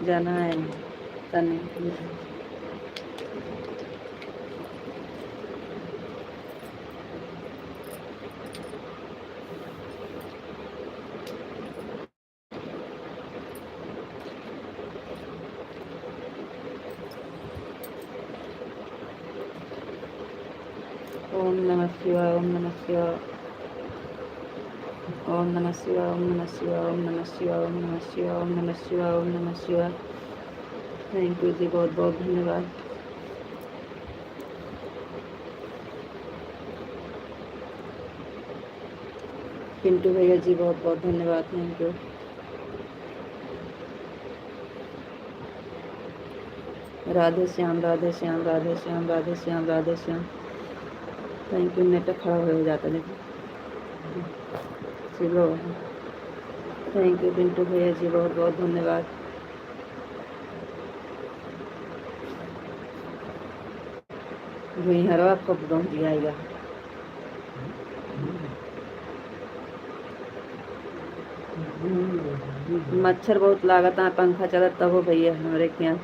जाना है तने। ओम नमः शिवाय, ओम नमः शिवाय, ओम नमः शिवाय, ओम नमः शिवाय, ओम नमः शिवाय, ओम नमः शिवाय, ओम नमः शिवाय, ओम नमः शिवाय। थैंक यू जी, बहुत बहुत धन्यवाद। पिंटू भैया जी, बहुत बहुत धन्यवाद। Thank you. Radhe Shyam, Radhe Shyam, Radhe Shyam, Radhe Shyam, Radhe Shyam. Thank you. Net खड़ा हो जाता देखो। चलो, थैंक यू पिंटू भैया जी, बहुत बहुत धन्यवाद। भूई हरवा कब पहुँच जाएगा। मच्छर बहुत लागत है, पंखा चलत तब हो भैया हमारे के यहाँ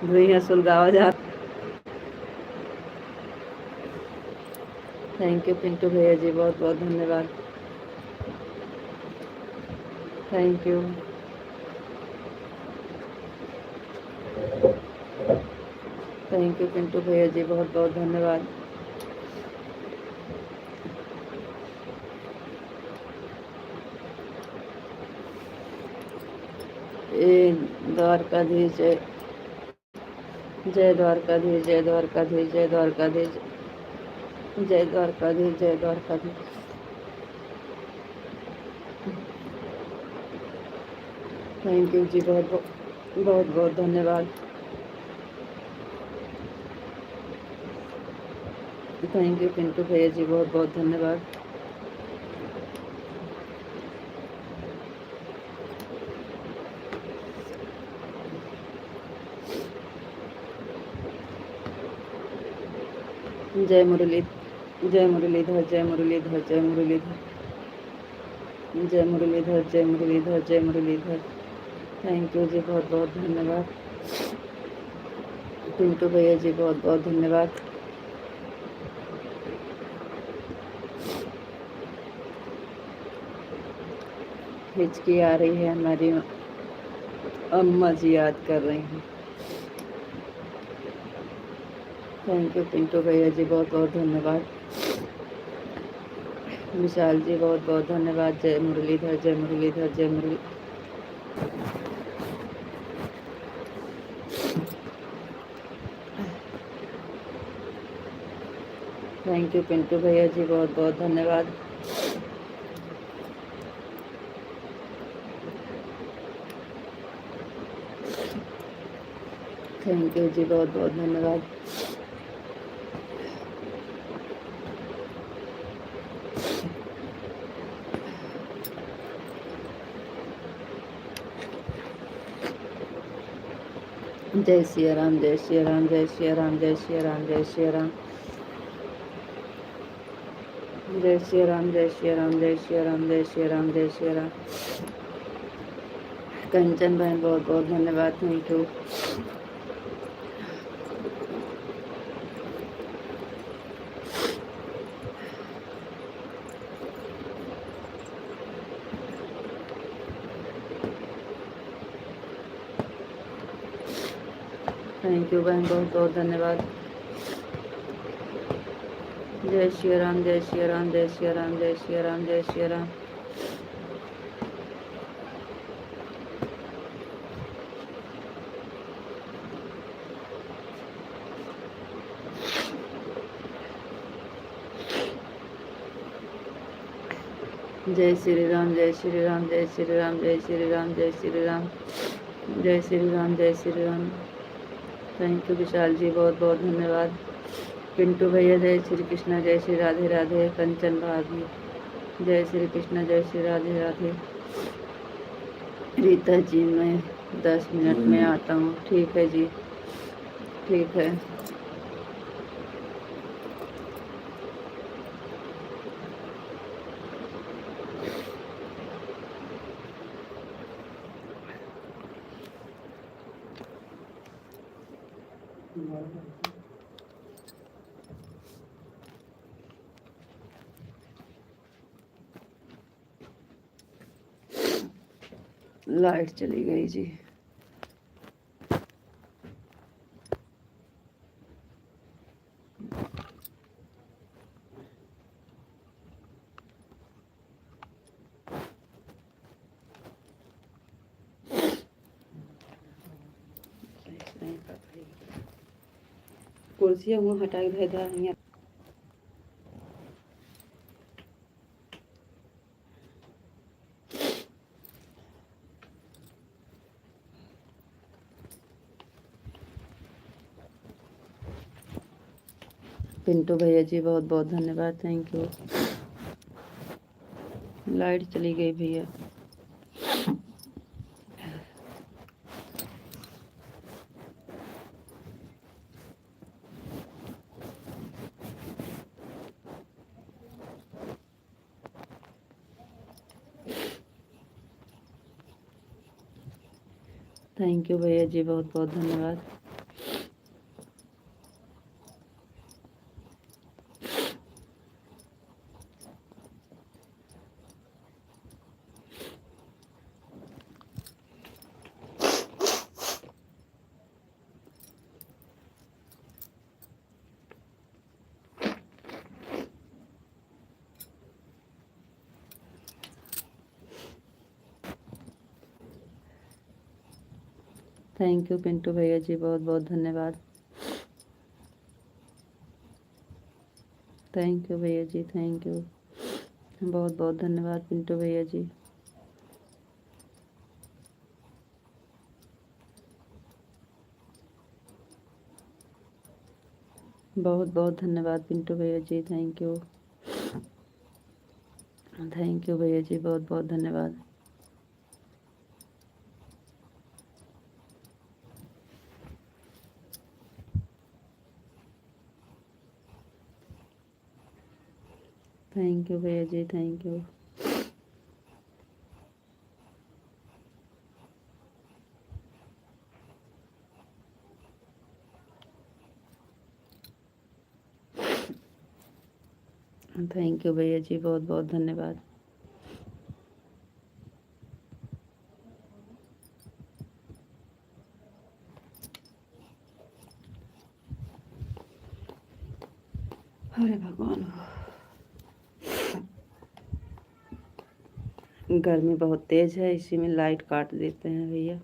धुइयाँ सुलगावा जा। थैंक यू पिंटू भैया जी, बहुत बहुत धन्यवाद। Thank you. Thank you Pintu भैया जी, बहुत बहुत धन्यवाद। ए द्वारकाधीश जय जय द्वारकाधीश, जय द्वारकाधीश, जय द्वारकाधीश, जय द्वारकाधीश, जय द्वारकाधीश। थैंक यू जी, बहुत बहुत बहुत बहुत धन्यवाद। थैंक यू पिंटू भैया जी, बहुत बहुत धन्यवाद। जय मुरली, जय मुरलीधर, जय मुरलीधर, जय मुरलीधर, जय मुरलीधर, जय मुरलीधर, जय मुरलीधर। थैंक यू जी, बहुत बहुत धन्यवाद। पिंटू भैया जी, बहुत बहुत धन्यवाद। हिचकी आ रही है, हमारी अम्मा जी याद कर रही हैं। थैंक यू पिंटू भैया जी, बहुत बहुत धन्यवाद। विशाल जी, बहुत बहुत धन्यवाद। जय मुरलीधर, जय मुरलीधर, जय मुरली। थैंक यू पिंटू भैया जी, बहुत बहुत धन्यवाद। थैंक यू जी, बहुत बहुत धन्यवाद। जय श्री राम, जय श्री राम, जय श्री राम, जय श्री राम, जय श्री राम, जय श्री राम, जय श्री राम, जय श्री राम, जय श्री राम, जय श्री राम। कंचन बहन, बहुत बहुत धन्यवाद। Thank you. थैंक यू बहन, बहुत बहुत धन्यवाद। जय श्री राम, जय श्री राम, जय श्री राम, जय श्री राम, जय श्री राम। जय श्री राम, जय श्री राम, जय श्री राम, जय श्री राम, जय श्री राम, जय श्री राम, जय श्री राम। थैंक यू विशाल जी, बहुत बहुत धन्यवाद। पिंटू भैया, जय श्री कृष्णा, जय श्री राधे राधे। कंचन भाभी, जय श्री कृष्णा, जय श्री राधे राधे। रीता जी, मैं 10 मिनट में आता हूँ। ठीक है जी, ठीक है। लाइट चली गई जी। कुर्सियाँ वहाँ हटा के धर। पिंटू भैया जी, बहुत बहुत धन्यवाद। Thank you. लाइट चली गई भैया। थैंक यू भैया जी, बहुत बहुत धन्यवाद। थैंक यू पिंटू भैया जी, बहुत बहुत धन्यवाद। थैंक यू भैया जी, थैंक यू, बहुत बहुत धन्यवाद पिंटू भैया जी। बहुत बहुत धन्यवाद पिंटू भैया जी, थैंक यू। थैंक यू भैया जी, बहुत बहुत धन्यवाद। थैंक यू भैया जी, थैंक यू। थैंक यू भैया जी, बहुत बहुत धन्यवाद। अरे भगवान, गर्मी बहुत तेज है, इसी में लाइट काट देते हैं भैया,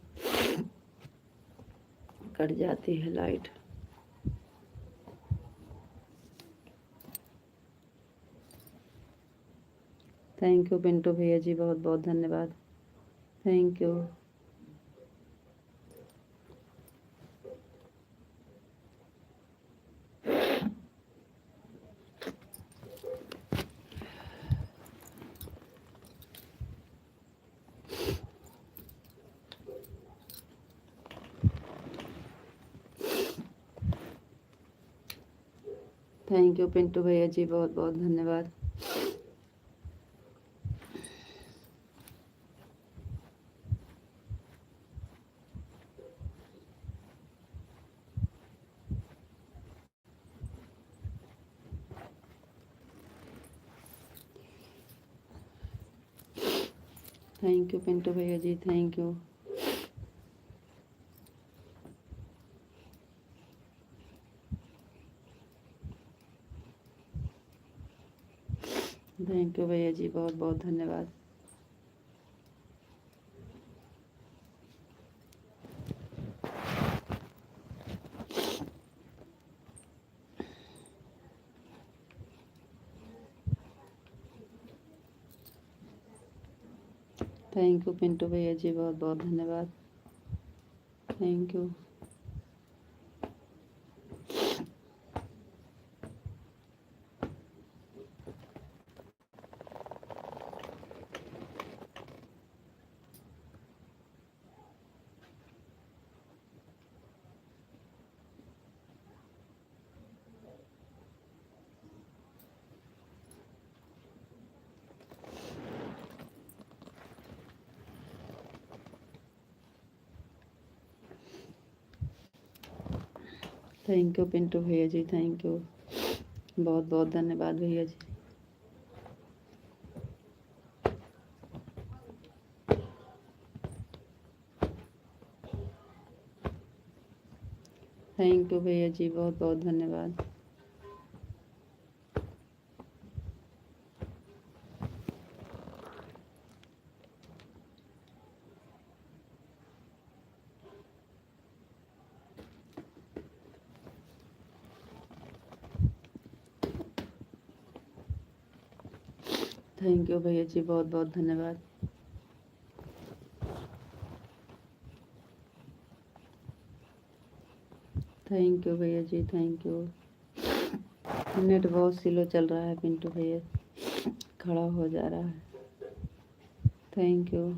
कट जाती है लाइट। थैंक यू पिंटू भैया जी, बहुत बहुत धन्यवाद। Thank you. Thank you Pintu भैया जी, बहुत बहुत धन्यवाद। थैंक यू पिंटू भैया जी, थैंक यू। थैंक यू भैया जी, बहुत बहुत धन्यवाद। थैंक यू पिंटू भैया जी, बहुत बहुत धन्यवाद। Thank you. Thank you Pintu भैया जी, थैंक यू, बहुत बहुत धन्यवाद भैया जी। थैंक यू भैया जी, बहुत बहुत धन्यवाद। थैंक यू भैया जी, बहुत बहुत धन्यवाद। थैंक यू भैया जी, थैंक यू। नेट बहुत स्लो चल रहा है पिंटू भैया, खड़ा हो जा रहा है। Thank you.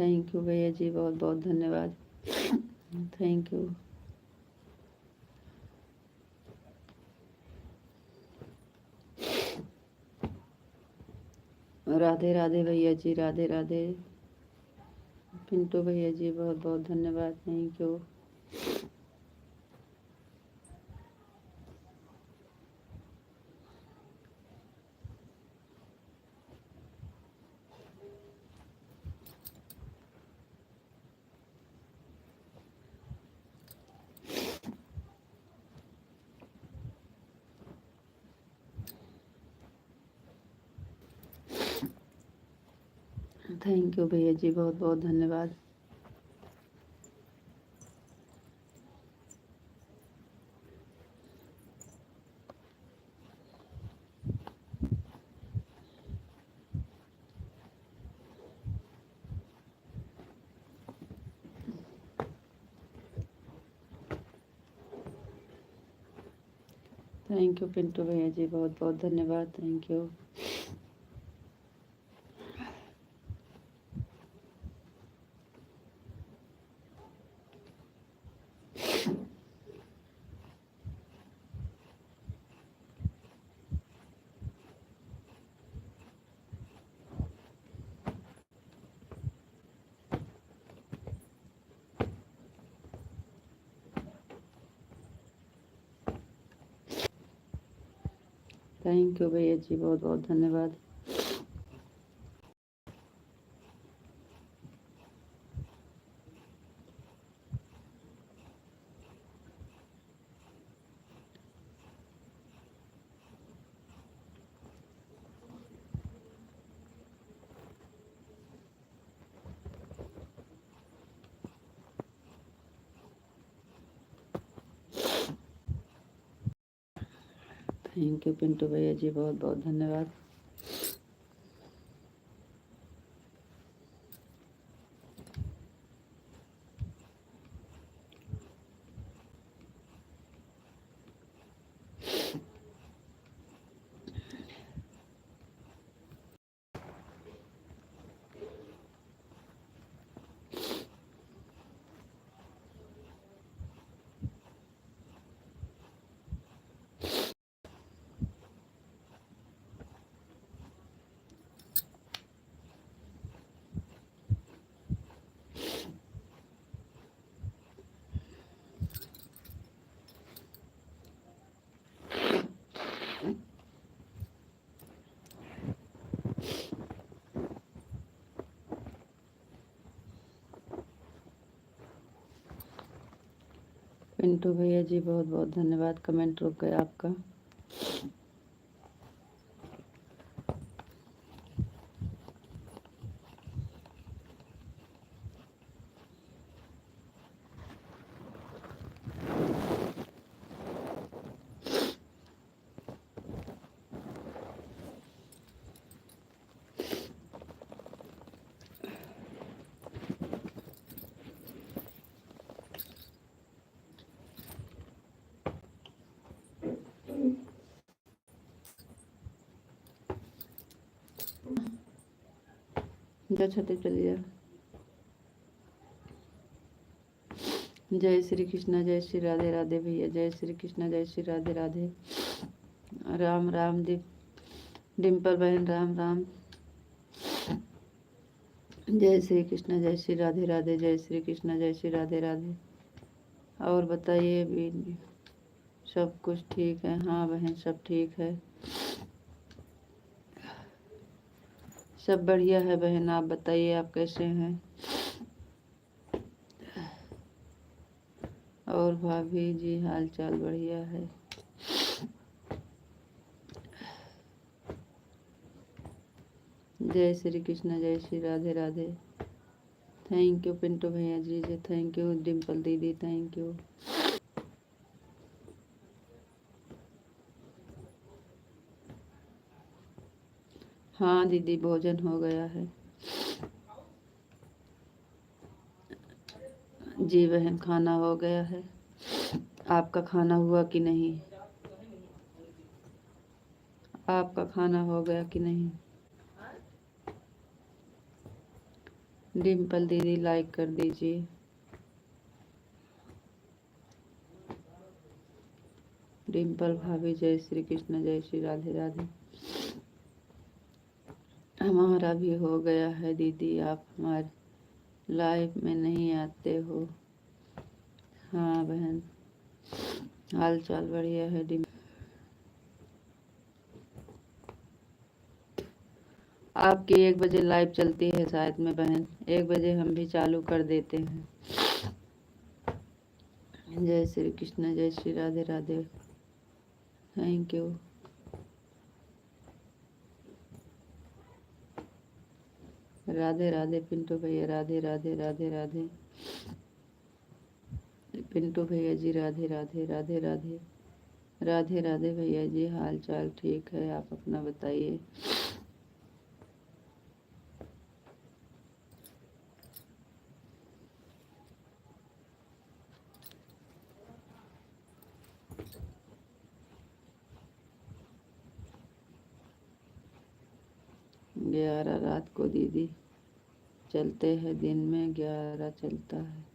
थैंक यू भैया जी, बहुत बहुत धन्यवाद। Thank you. राधे राधे भैया जी, राधे राधे। पिंटू भैया जी बहुत बहुत धन्यवाद, थैंक यू। थैंक यू भैया जी, बहुत बहुत धन्यवाद। थैंक यू पिंटू भैया जी, बहुत बहुत धन्यवाद, थैंक यू। थैंक यू भैया जी, बहुत बहुत धन्यवाद। थैंक यू पिंटू भैया जी, बहुत बहुत धन्यवाद। पिंटू भैया जी बहुत बहुत धन्यवाद, कमेंट रुक गया आपका। जय छते चलिए। जय श्री कृष्णा, जय श्री राधे राधे भैया, जय श्री कृष्णा, जय श्री राधे राधे। राम राम डिम्पल बहन, राम राम। जय श्री कृष्णा, जय श्री राधे राधे, जय श्री कृष्णा, जय श्री राधे राधे। और बताइए भी, सब कुछ ठीक है? हाँ बहन, सब ठीक है, सब बढ़िया है बहन। आप बताइए, आप कैसे हैं? और भाभी जी हाल चाल बढ़िया है? जय श्री कृष्ण, जय श्री राधे राधे। थैंक यू पिंटू भैया जी, थैंक यू डिम्पल दीदी, थैंक यू। हाँ दीदी, भोजन हो गया है। जी बहन, खाना हो गया है। आपका खाना हुआ कि नहीं? आपका खाना हो गया कि नहीं? डिम्पल दीदी लाइक कर दीजिए। डिम्पल भाभी जय श्री कृष्ण, जय श्री राधे राधे। हमारा भी हो गया है दीदी, आप हमारे लाइफ में नहीं आते हो। हाँ बहन, हाल चाल बढ़िया है। आपकी 1 बजे लाइव चलती है शायद में बहन, 1 बजे हम भी चालू कर देते हैं। जय श्री कृष्ण, जय श्री राधे राधे। Thank you. राधे राधे पिंटू भैया, राधे राधे राधे राधे। पिंटू भैया जी राधे राधे राधे राधे। राधे राधे भैया जी, हाल चाल ठीक है, आप अपना बताइए। ग्यारह रात को दीदी चलते हैं, दिन में 11 चलता है।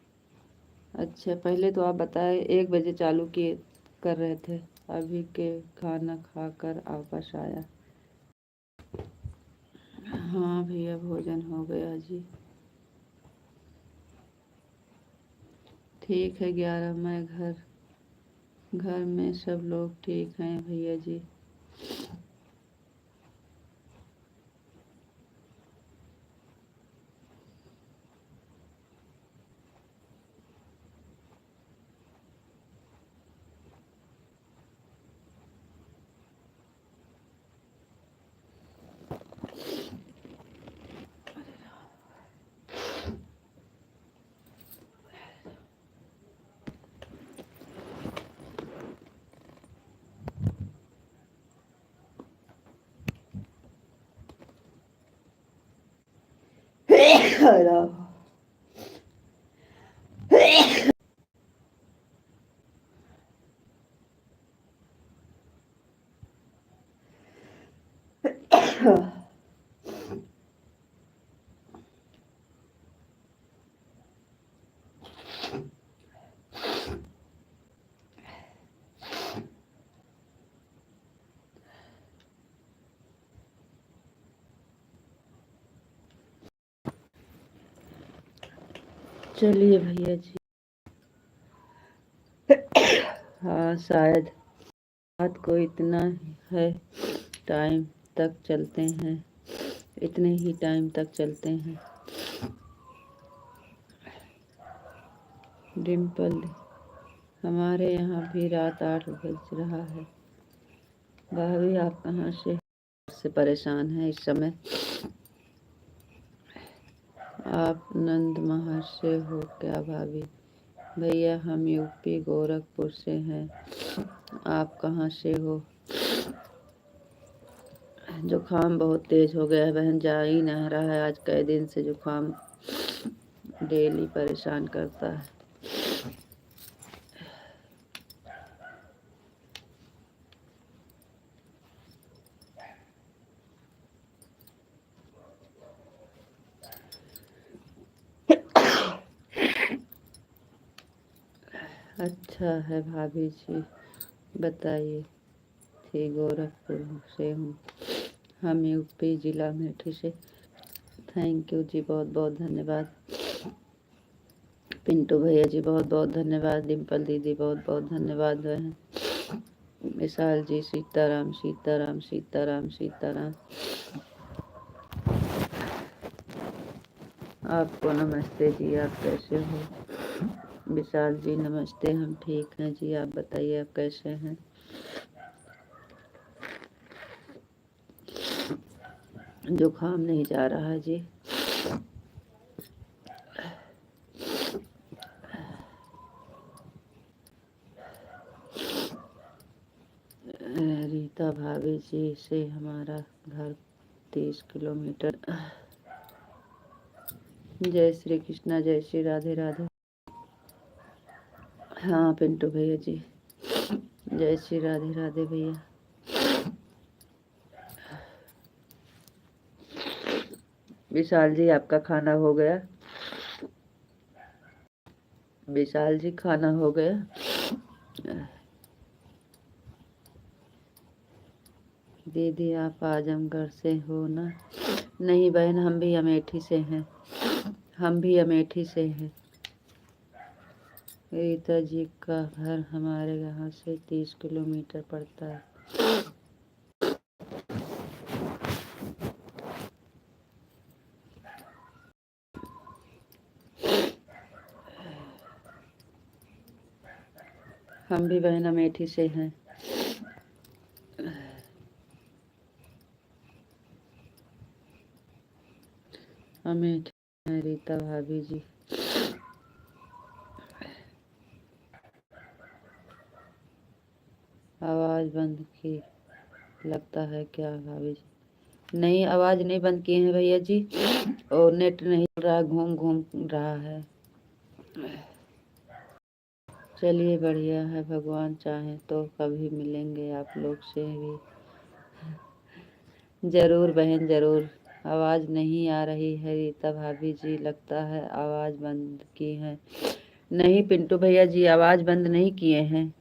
अच्छा, पहले तो आप बताए 1 बजे चालू किए कर रहे थे, अभी के खाना खाकर वापस आया। हाँ भैया, भोजन हो गया जी। ठीक है 11। मैं घर में सब लोग ठीक हैं भैया जी। चलिए भैया जी। हाँ शायद रात को इतना है टाइम तक चलते हैं, इतने ही टाइम तक चलते हैं। डिम्पल, हमारे यहाँ भी रात 8 बज रहा है। भाभी आप कहाँ से परेशान हैं इस समय? आप नंद महर से हो क्या भाभी? भैया हम यूपी गोरखपुर से हैं। आप कहाँ से हो? जुकाम बहुत तेज हो गया है बहन, जा ही नहीं रहा है। आज कई दिन से जुकाम डेली परेशान करता है। अच्छा है भाभी जी, बताइए। थी गोरखपुर से हूँ, हम यूपी जिला मेठी से। थैंक यू जी, बहुत बहुत धन्यवाद। पिंटू भैया जी बहुत बहुत धन्यवाद। डिम्पल दीदी बहुत बहुत धन्यवाद बहन। विशाल जी सीताराम सीताराम सीताराम सीताराम। आपको नमस्ते जी, आप कैसे हो? विशाल जी नमस्ते, हम ठीक हैं जी, आप बताइए आप कैसे हैं? जुकाम नहीं जा रहा है जी। रीता भाभी जी से हमारा घर 30 किलोमीटर। जय श्री कृष्णा, जय श्री राधे राधे। हाँ पिंटू भैया जी, जय श्री राधे राधे भैया। विशाल जी आपका खाना हो गया? विशाल जी खाना हो गया? दीदी आप आजमगढ़ से हो ना? नहीं बहन, हम भी अमेठी से हैं। हम भी अमेठी से हैं। रीता जी का घर हमारे यहाँ से 30 किलोमीटर पड़ता है। हम भी बहन अमेठी से हैं। अमेठी में रीता भाभी जी। आवाज़ बंद की लगता है क्या भाभी जी? नहीं, आवाज़ नहीं बंद किए हैं भैया जी, और नेट नहीं चल रहा, घूम घूम रहा है। चलिए बढ़िया है, भगवान चाहे तो कभी मिलेंगे आप लोग से भी। ज़रूर बहन ज़रूर। आवाज़ नहीं आ रही है रीता भाभी जी, लगता है आवाज़ बंद की है। नहीं पिंटू भैया जी, आवाज़ बंद नहीं किए हैं।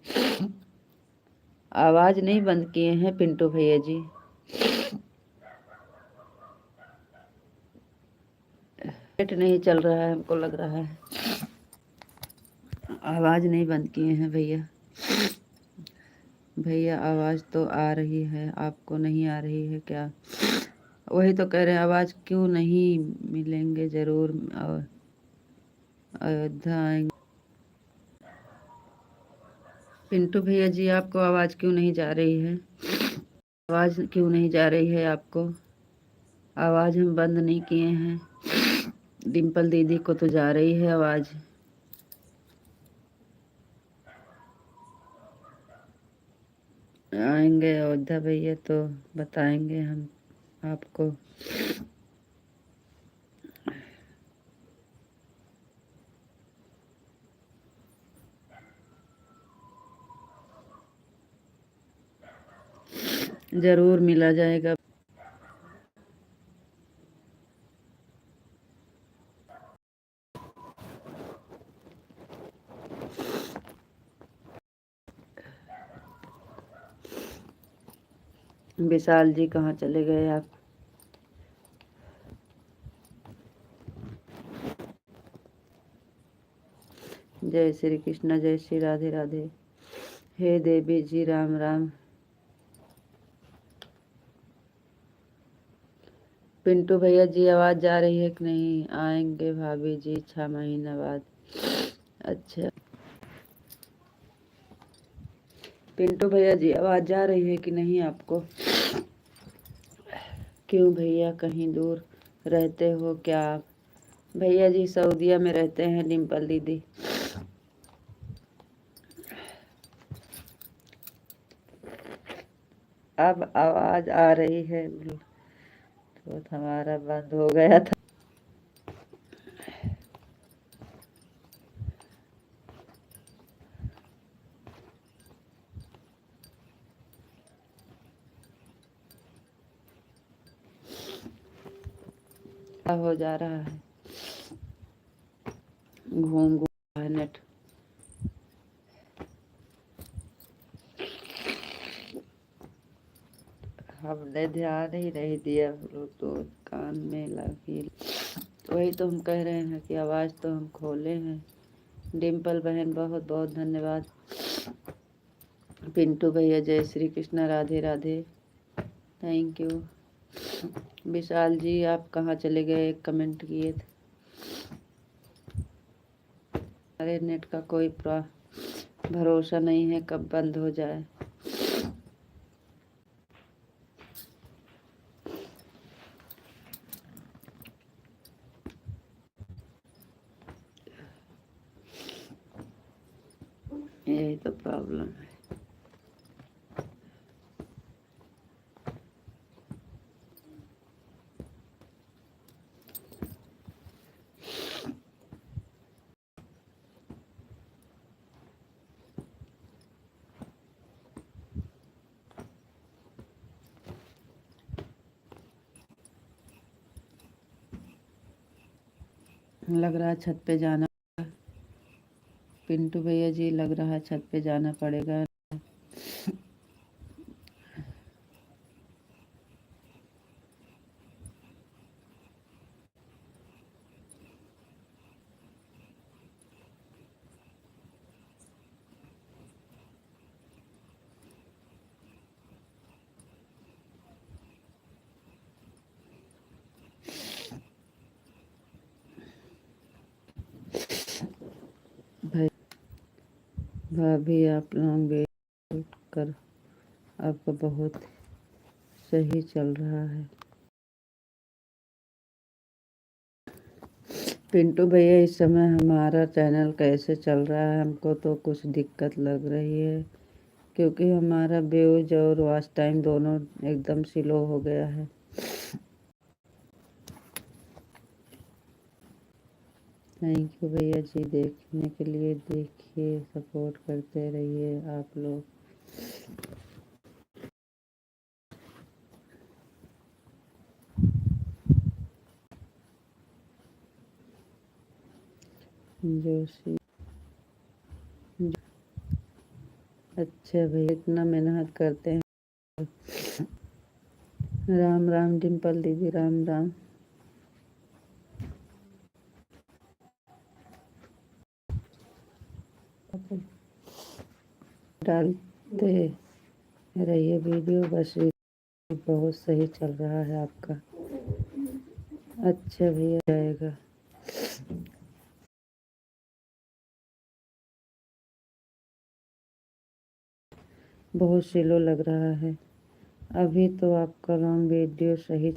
आवाज़ नहीं बंद किए हैं पिंटू भैया जी। नेट नहीं चल रहा है, हमको लग रहा है। आवाज़ नहीं बंद किए हैं भैया। भैया आवाज़ तो आ रही है, आपको नहीं आ रही है क्या? वही तो कह रहे हैं, आवाज़ क्यों नहीं? मिलेंगे ज़रूर और अयोध्या आएंगे। पिंटू भैया जी आपको आवाज़ क्यों नहीं जा रही है? आवाज़ क्यों नहीं जा रही है आपको? आवाज़ हम बंद नहीं किए हैं। डिम्पल दीदी को तो जा रही है आवाज़। आएंगे अयोध्या भैया तो बताएंगे हम आपको। ज़रूर मिला जाएगा। विशाल जी कहाँ चले गए आप? जय श्री कृष्ण, जय श्री राधे राधे। हे देवी जी राम राम। पिंटू भैया जी आवाज़ जा रही है कि नहीं? आएंगे भाभी जी 6 महीने बाद। अच्छा पिंटू भैया जी आवाज़ जा रही है कि नहीं आपको? क्यों भैया कहीं दूर रहते हो क्या आप? भैया जी सऊदीया में रहते हैं डिम्पल दीदी। अब आवाज़ आ रही है, तो हमारा बंद हो गया था। हो जा रहा है, घूम घूम है नेट। हमने ध्यान ही नहीं दिया, ब्लूटूथ कान में लगी। वही तो हम कह रहे हैं कि आवाज़ तो हम खोले हैं। डिम्पल बहन बहुत बहुत धन्यवाद। पिंटू भैया जय श्री कृष्ण, राधे राधे, थैंक यू। विशाल जी आप कहाँ चले गए? कमेंट किए थे। अरे नेट का कोई भरोसा नहीं है, कब बंद हो जाए। यही तो प्रॉब्लम है। लग रहा है छत पे जाना। पिंटू भैया जी लग रहा है छत पे जाना पड़ेगा। भाई भाभी आप लॉन्ग वेट कर आपका बहुत सही चल रहा है। पिंटू भैया इस समय हमारा चैनल कैसे चल रहा है, हमको तो कुछ दिक्कत लग रही है क्योंकि हमारा व्यूज और वॉच टाइम दोनों एकदम स्लो हो गया है। थैंक यू भैया जी देखने के लिए, देखिए सपोर्ट करते रहिए आप लोग। जोशी अच्छा भैया इतना मेहनत करते हैं। राम राम डिम्पल दीदी, राम राम। डालते रहिए वीडियो, बस बहुत सही चल रहा है आपका। अच्छा भैया जाएगा। बहुत स्लो लग रहा है अभी तो आपका लॉन्ग वीडियो सही।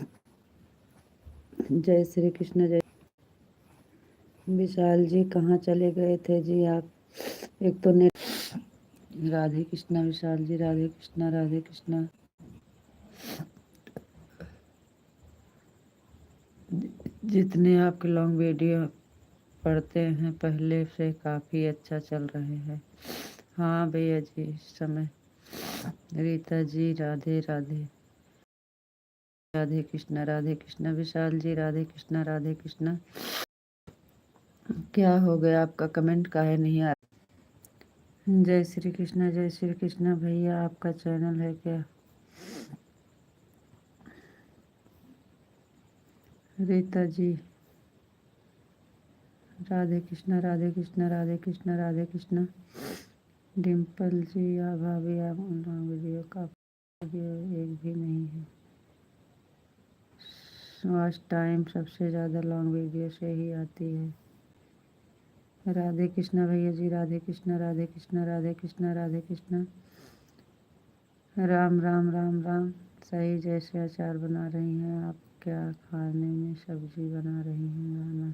जय श्री कृष्ण। जय विशाल जी कहाँ चले गए थे जी आप? एक तो नेट। राधे कृष्णा विशाल जी, राधे कृष्णा राधे कृष्णा। जितने आपके लॉन्ग वीडियो पढ़ते हैं पहले से काफ़ी अच्छा चल रहे हैं। हाँ भैया जी इस समय। रीता जी राधे राधे। राधे कृष्णा विशाल जी, राधे कृष्णा। क्या हो गया आपका कमेंट काहे नहीं आ रहा? जय श्री कृष्णा भैया आपका चैनल है क्या? रीता जी राधे कृष्णा। डिम्पल जी या भाभी आप वीडियो का एक भी नहीं है। वॉच टाइम सबसे ज़्यादा लॉन्ग वीडियो से ही आती है। राधे कृष्णा भैया जी, राधे कृष्णा। राम राम राम राम। सही जैसे अचार बना रही हैं आप, क्या खाने में सब्जी बना रही हैं? गाना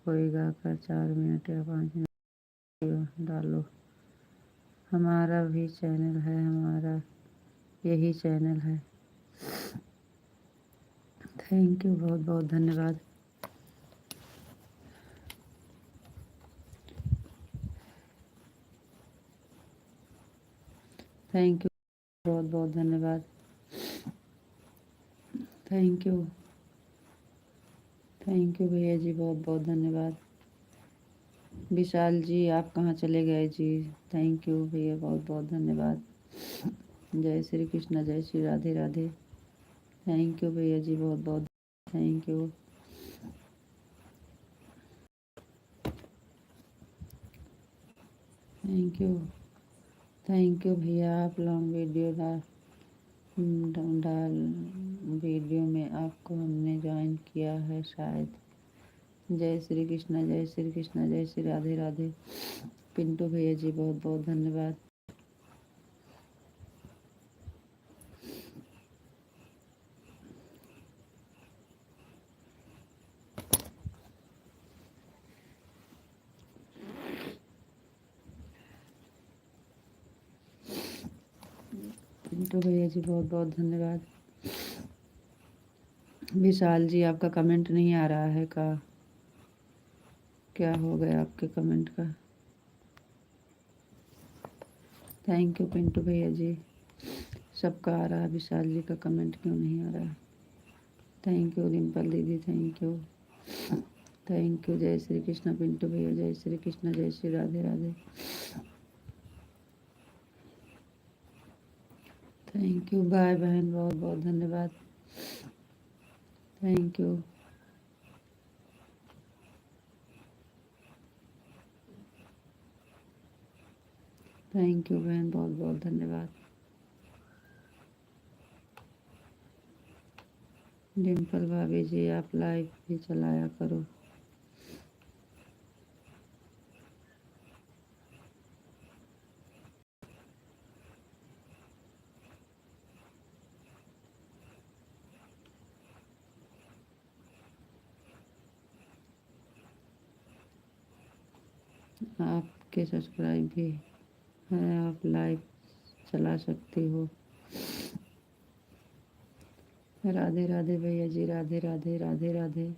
कोई गाकर 4 मिनट या 5 मिनट डालो। हमारा भी चैनल है, हमारा यही चैनल है। थैंक यू, बहुत बहुत धन्यवाद। थैंक यू, बहुत बहुत धन्यवाद। थैंक यू भैया जी, बहुत बहुत धन्यवाद। विशाल जी आप कहाँ चले गए जी? थैंक यू भैया, बहुत बहुत धन्यवाद। जय श्री कृष्ण, जय श्री राधे राधे। थैंक यू भैया जी, बहुत बहुत थैंक यू। थैंक यू भैया। आप लॉन्ग वीडियो डाल वीडियो में आपको हमने ज्वाइन किया है शायद। जय श्री कृष्ण, जय श्री राधे राधे। पिंटू भैया जी बहुत बहुत धन्यवाद। पिंटू भैया जी बहुत बहुत धन्यवाद। विशाल जी आपका कमेंट नहीं आ रहा है का? क्या हो गया आपके कमेंट का? थैंक यू पिंटू भैया जी, सबका आ रहा है, विशाल जी का कमेंट क्यों नहीं आ रहा? थैंक यू डिम्पल दीदी, थैंक यू। Thank you. जय श्री कृष्ण पिंटू भैया, जय श्री कृष्ण, जय Shri Radhe Radhe. Thank you. Bye बहन, बहुत बहुत धन्यवाद। Thank you. थैंक यू बहन, बहुत बहुत धन्यवाद। डिम्पल भाभी जी, आप लाइव भी चलाया करो। आपके सब्सक्राइब भी है, आप लाइव चला सकती हो। राधे राधे भैया जी, राधे राधे राधे राधे।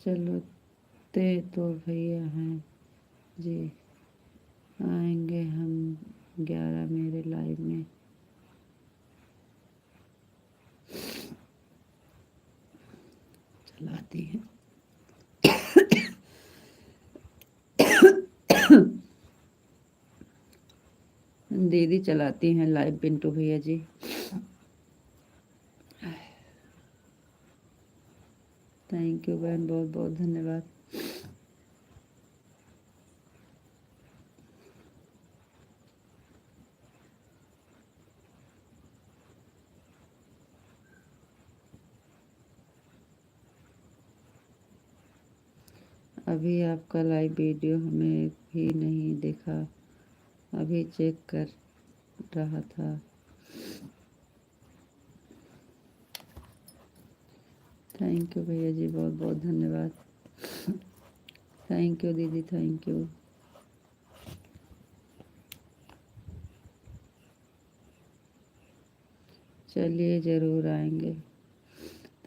चलो तो भैया हैं जी, आएंगे हम 11 मेरे लाइव में। चलाती हैं दीदी चलाती हैं लाइव पिंटू भैया जी। थैंक यू बहन, बहुत बहुत धन्यवाद। अभी आपका लाइव वीडियो हमें भी नहीं दिखा, अभी चेक कर रहा था। थैंक यू भैया जी, बहुत बहुत धन्यवाद। थैंक यू दीदी, थैंक यू। चलिए ज़रूर आएंगे।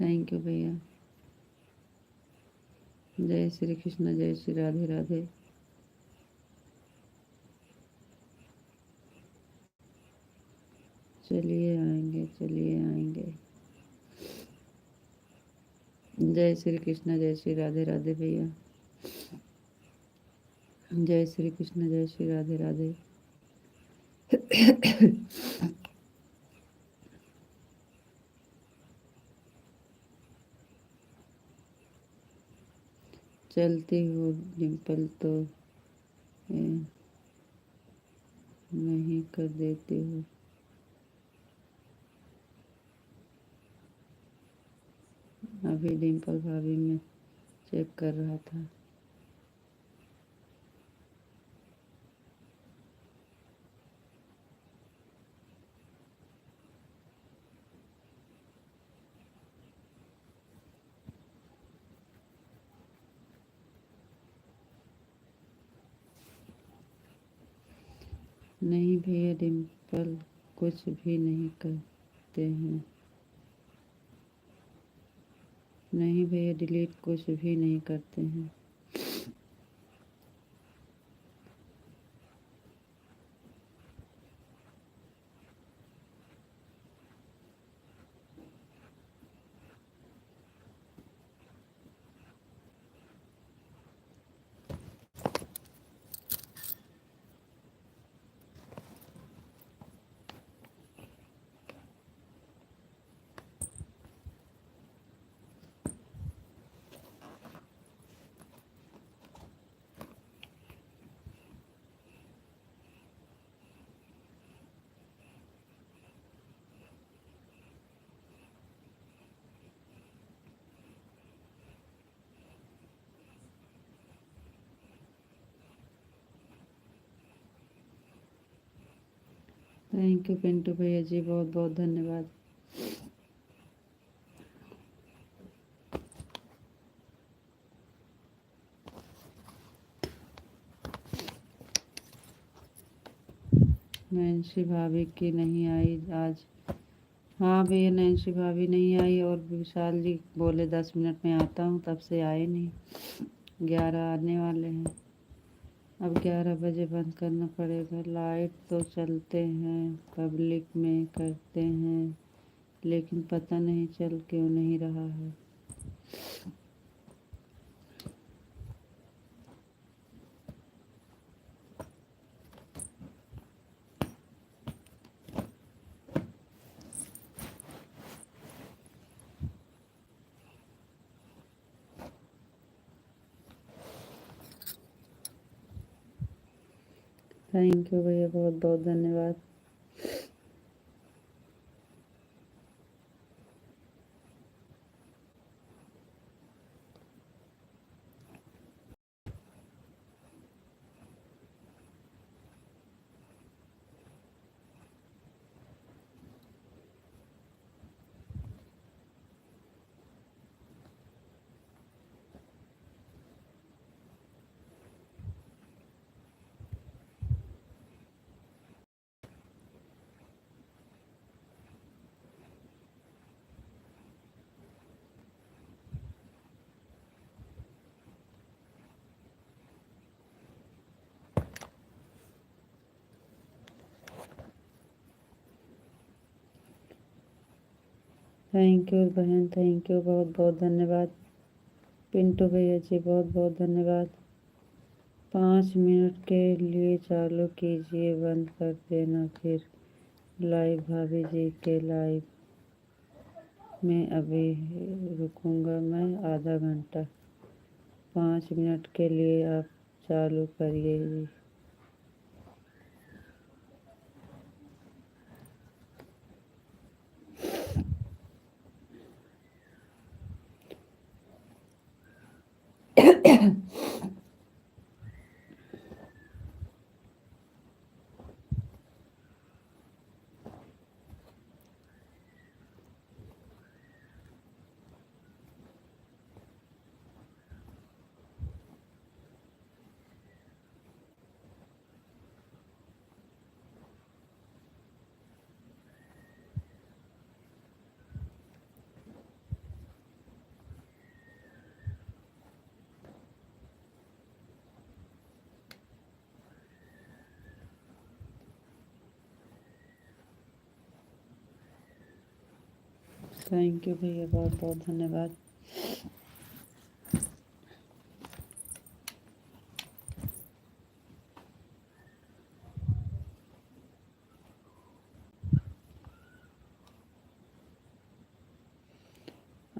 थैंक यू भैया। जय श्री कृष्ण, जय श्री राधे राधे। चलिए आएंगे, चलिए आएंगे। जय श्री कृष्ण, जय श्री राधे राधे भैया। जय श्री कृष्ण, जय श्री राधे राधे। चलती हो डिम्पल तो नहीं कर देती हो। अभी डिम्पल भाभी में चेक कर रहा था। नहीं भैया, डिम्पल कुछ भी नहीं करते हैं। नहीं भैया, डिलीट कुछ भी नहीं करते हैं। थैंक यू पिंटू भैया जी, बहुत बहुत धन्यवाद। नैन्सी भाभी की नहीं आई आज। हाँ भैया, नैन्सी भाभी नहीं आई और विशाल जी बोले 10 मिनट में आता हूँ, तब से आए नहीं। 11 आने वाले हैं। अब 11 बजे बंद करना पड़ेगा। लाइट तो चलते हैं, पब्लिक में करते हैं लेकिन पता नहीं चल क्यों नहीं रहा है। थैंक यू भैया, बहुत बहुत धन्यवाद। थैंक यू बहन, थैंक यू, बहुत बहुत धन्यवाद। पिंटू भैया जी बहुत बहुत धन्यवाद। 5 मिनट के लिए चालू कीजिए, बंद कर देना फिर लाइव। भाभी जी के लाइव में अभी रुकूंगा मैं आधा घंटा। 5 मिनट के लिए आप चालू करिए जी। थैंक यू भैया, बहुत बहुत धन्यवाद।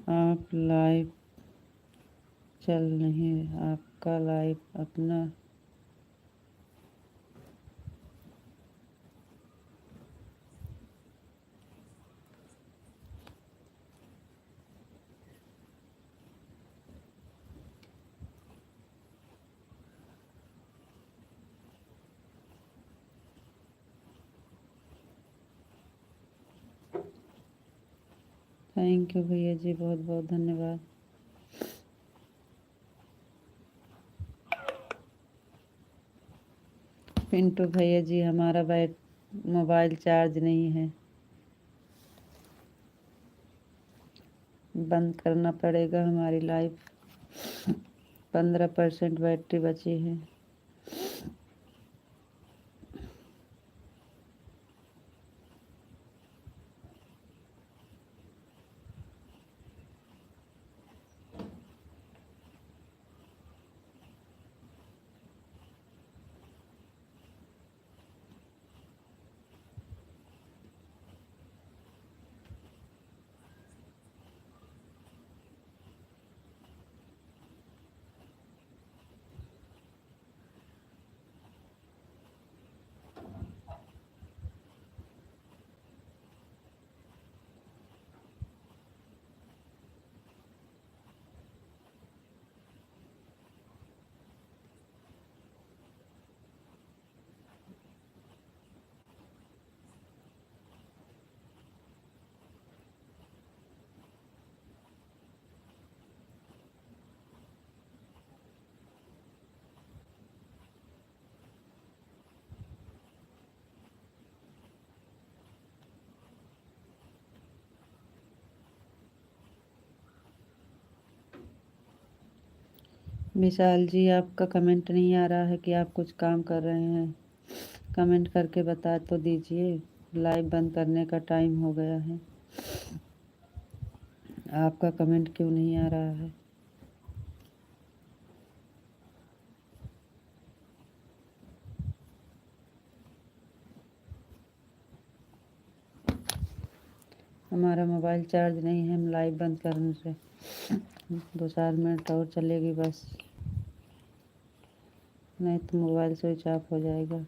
आप लाइव चल नहीं, आपका लाइव अपना थैंक यू भैया जी, बहुत बहुत धन्यवाद। पिंटू भैया जी, हमारा मोबाइल चार्ज नहीं है, बंद करना पड़ेगा। हमारी लाइव 15% बैटरी बची है। विशाल जी, आपका कमेंट नहीं आ रहा है कि आप कुछ काम कर रहे हैं? कमेंट करके बता तो दीजिए। लाइव बंद करने का टाइम हो गया है। आपका कमेंट क्यों नहीं आ रहा है? हमारा मोबाइल चार्ज नहीं है, हम लाइव बंद करने से 2-4 मिनट और चलेगी बस, नहीं तो मोबाइल स्विच ऑफ हो जाएगा।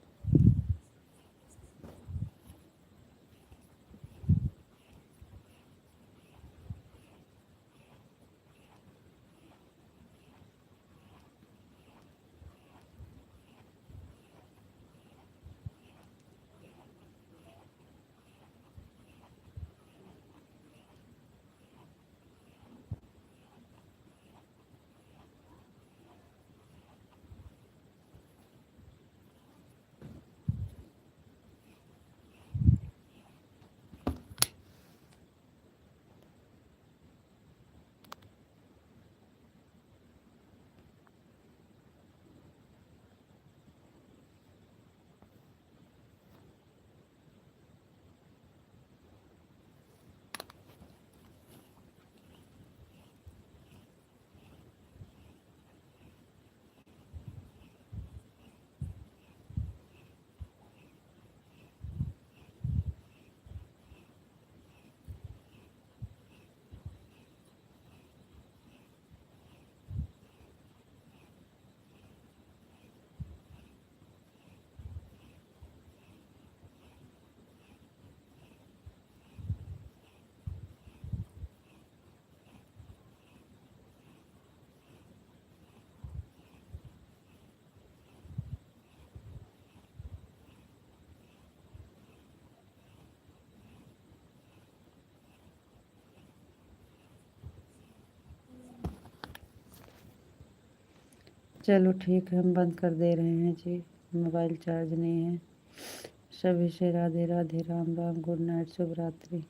चलो ठीक है, हम बंद कर दे रहे हैं जी, मोबाइल चार्ज नहीं है। सभी से राधे राधे, राम राम, गुड नाइट, शुभ रात्रि।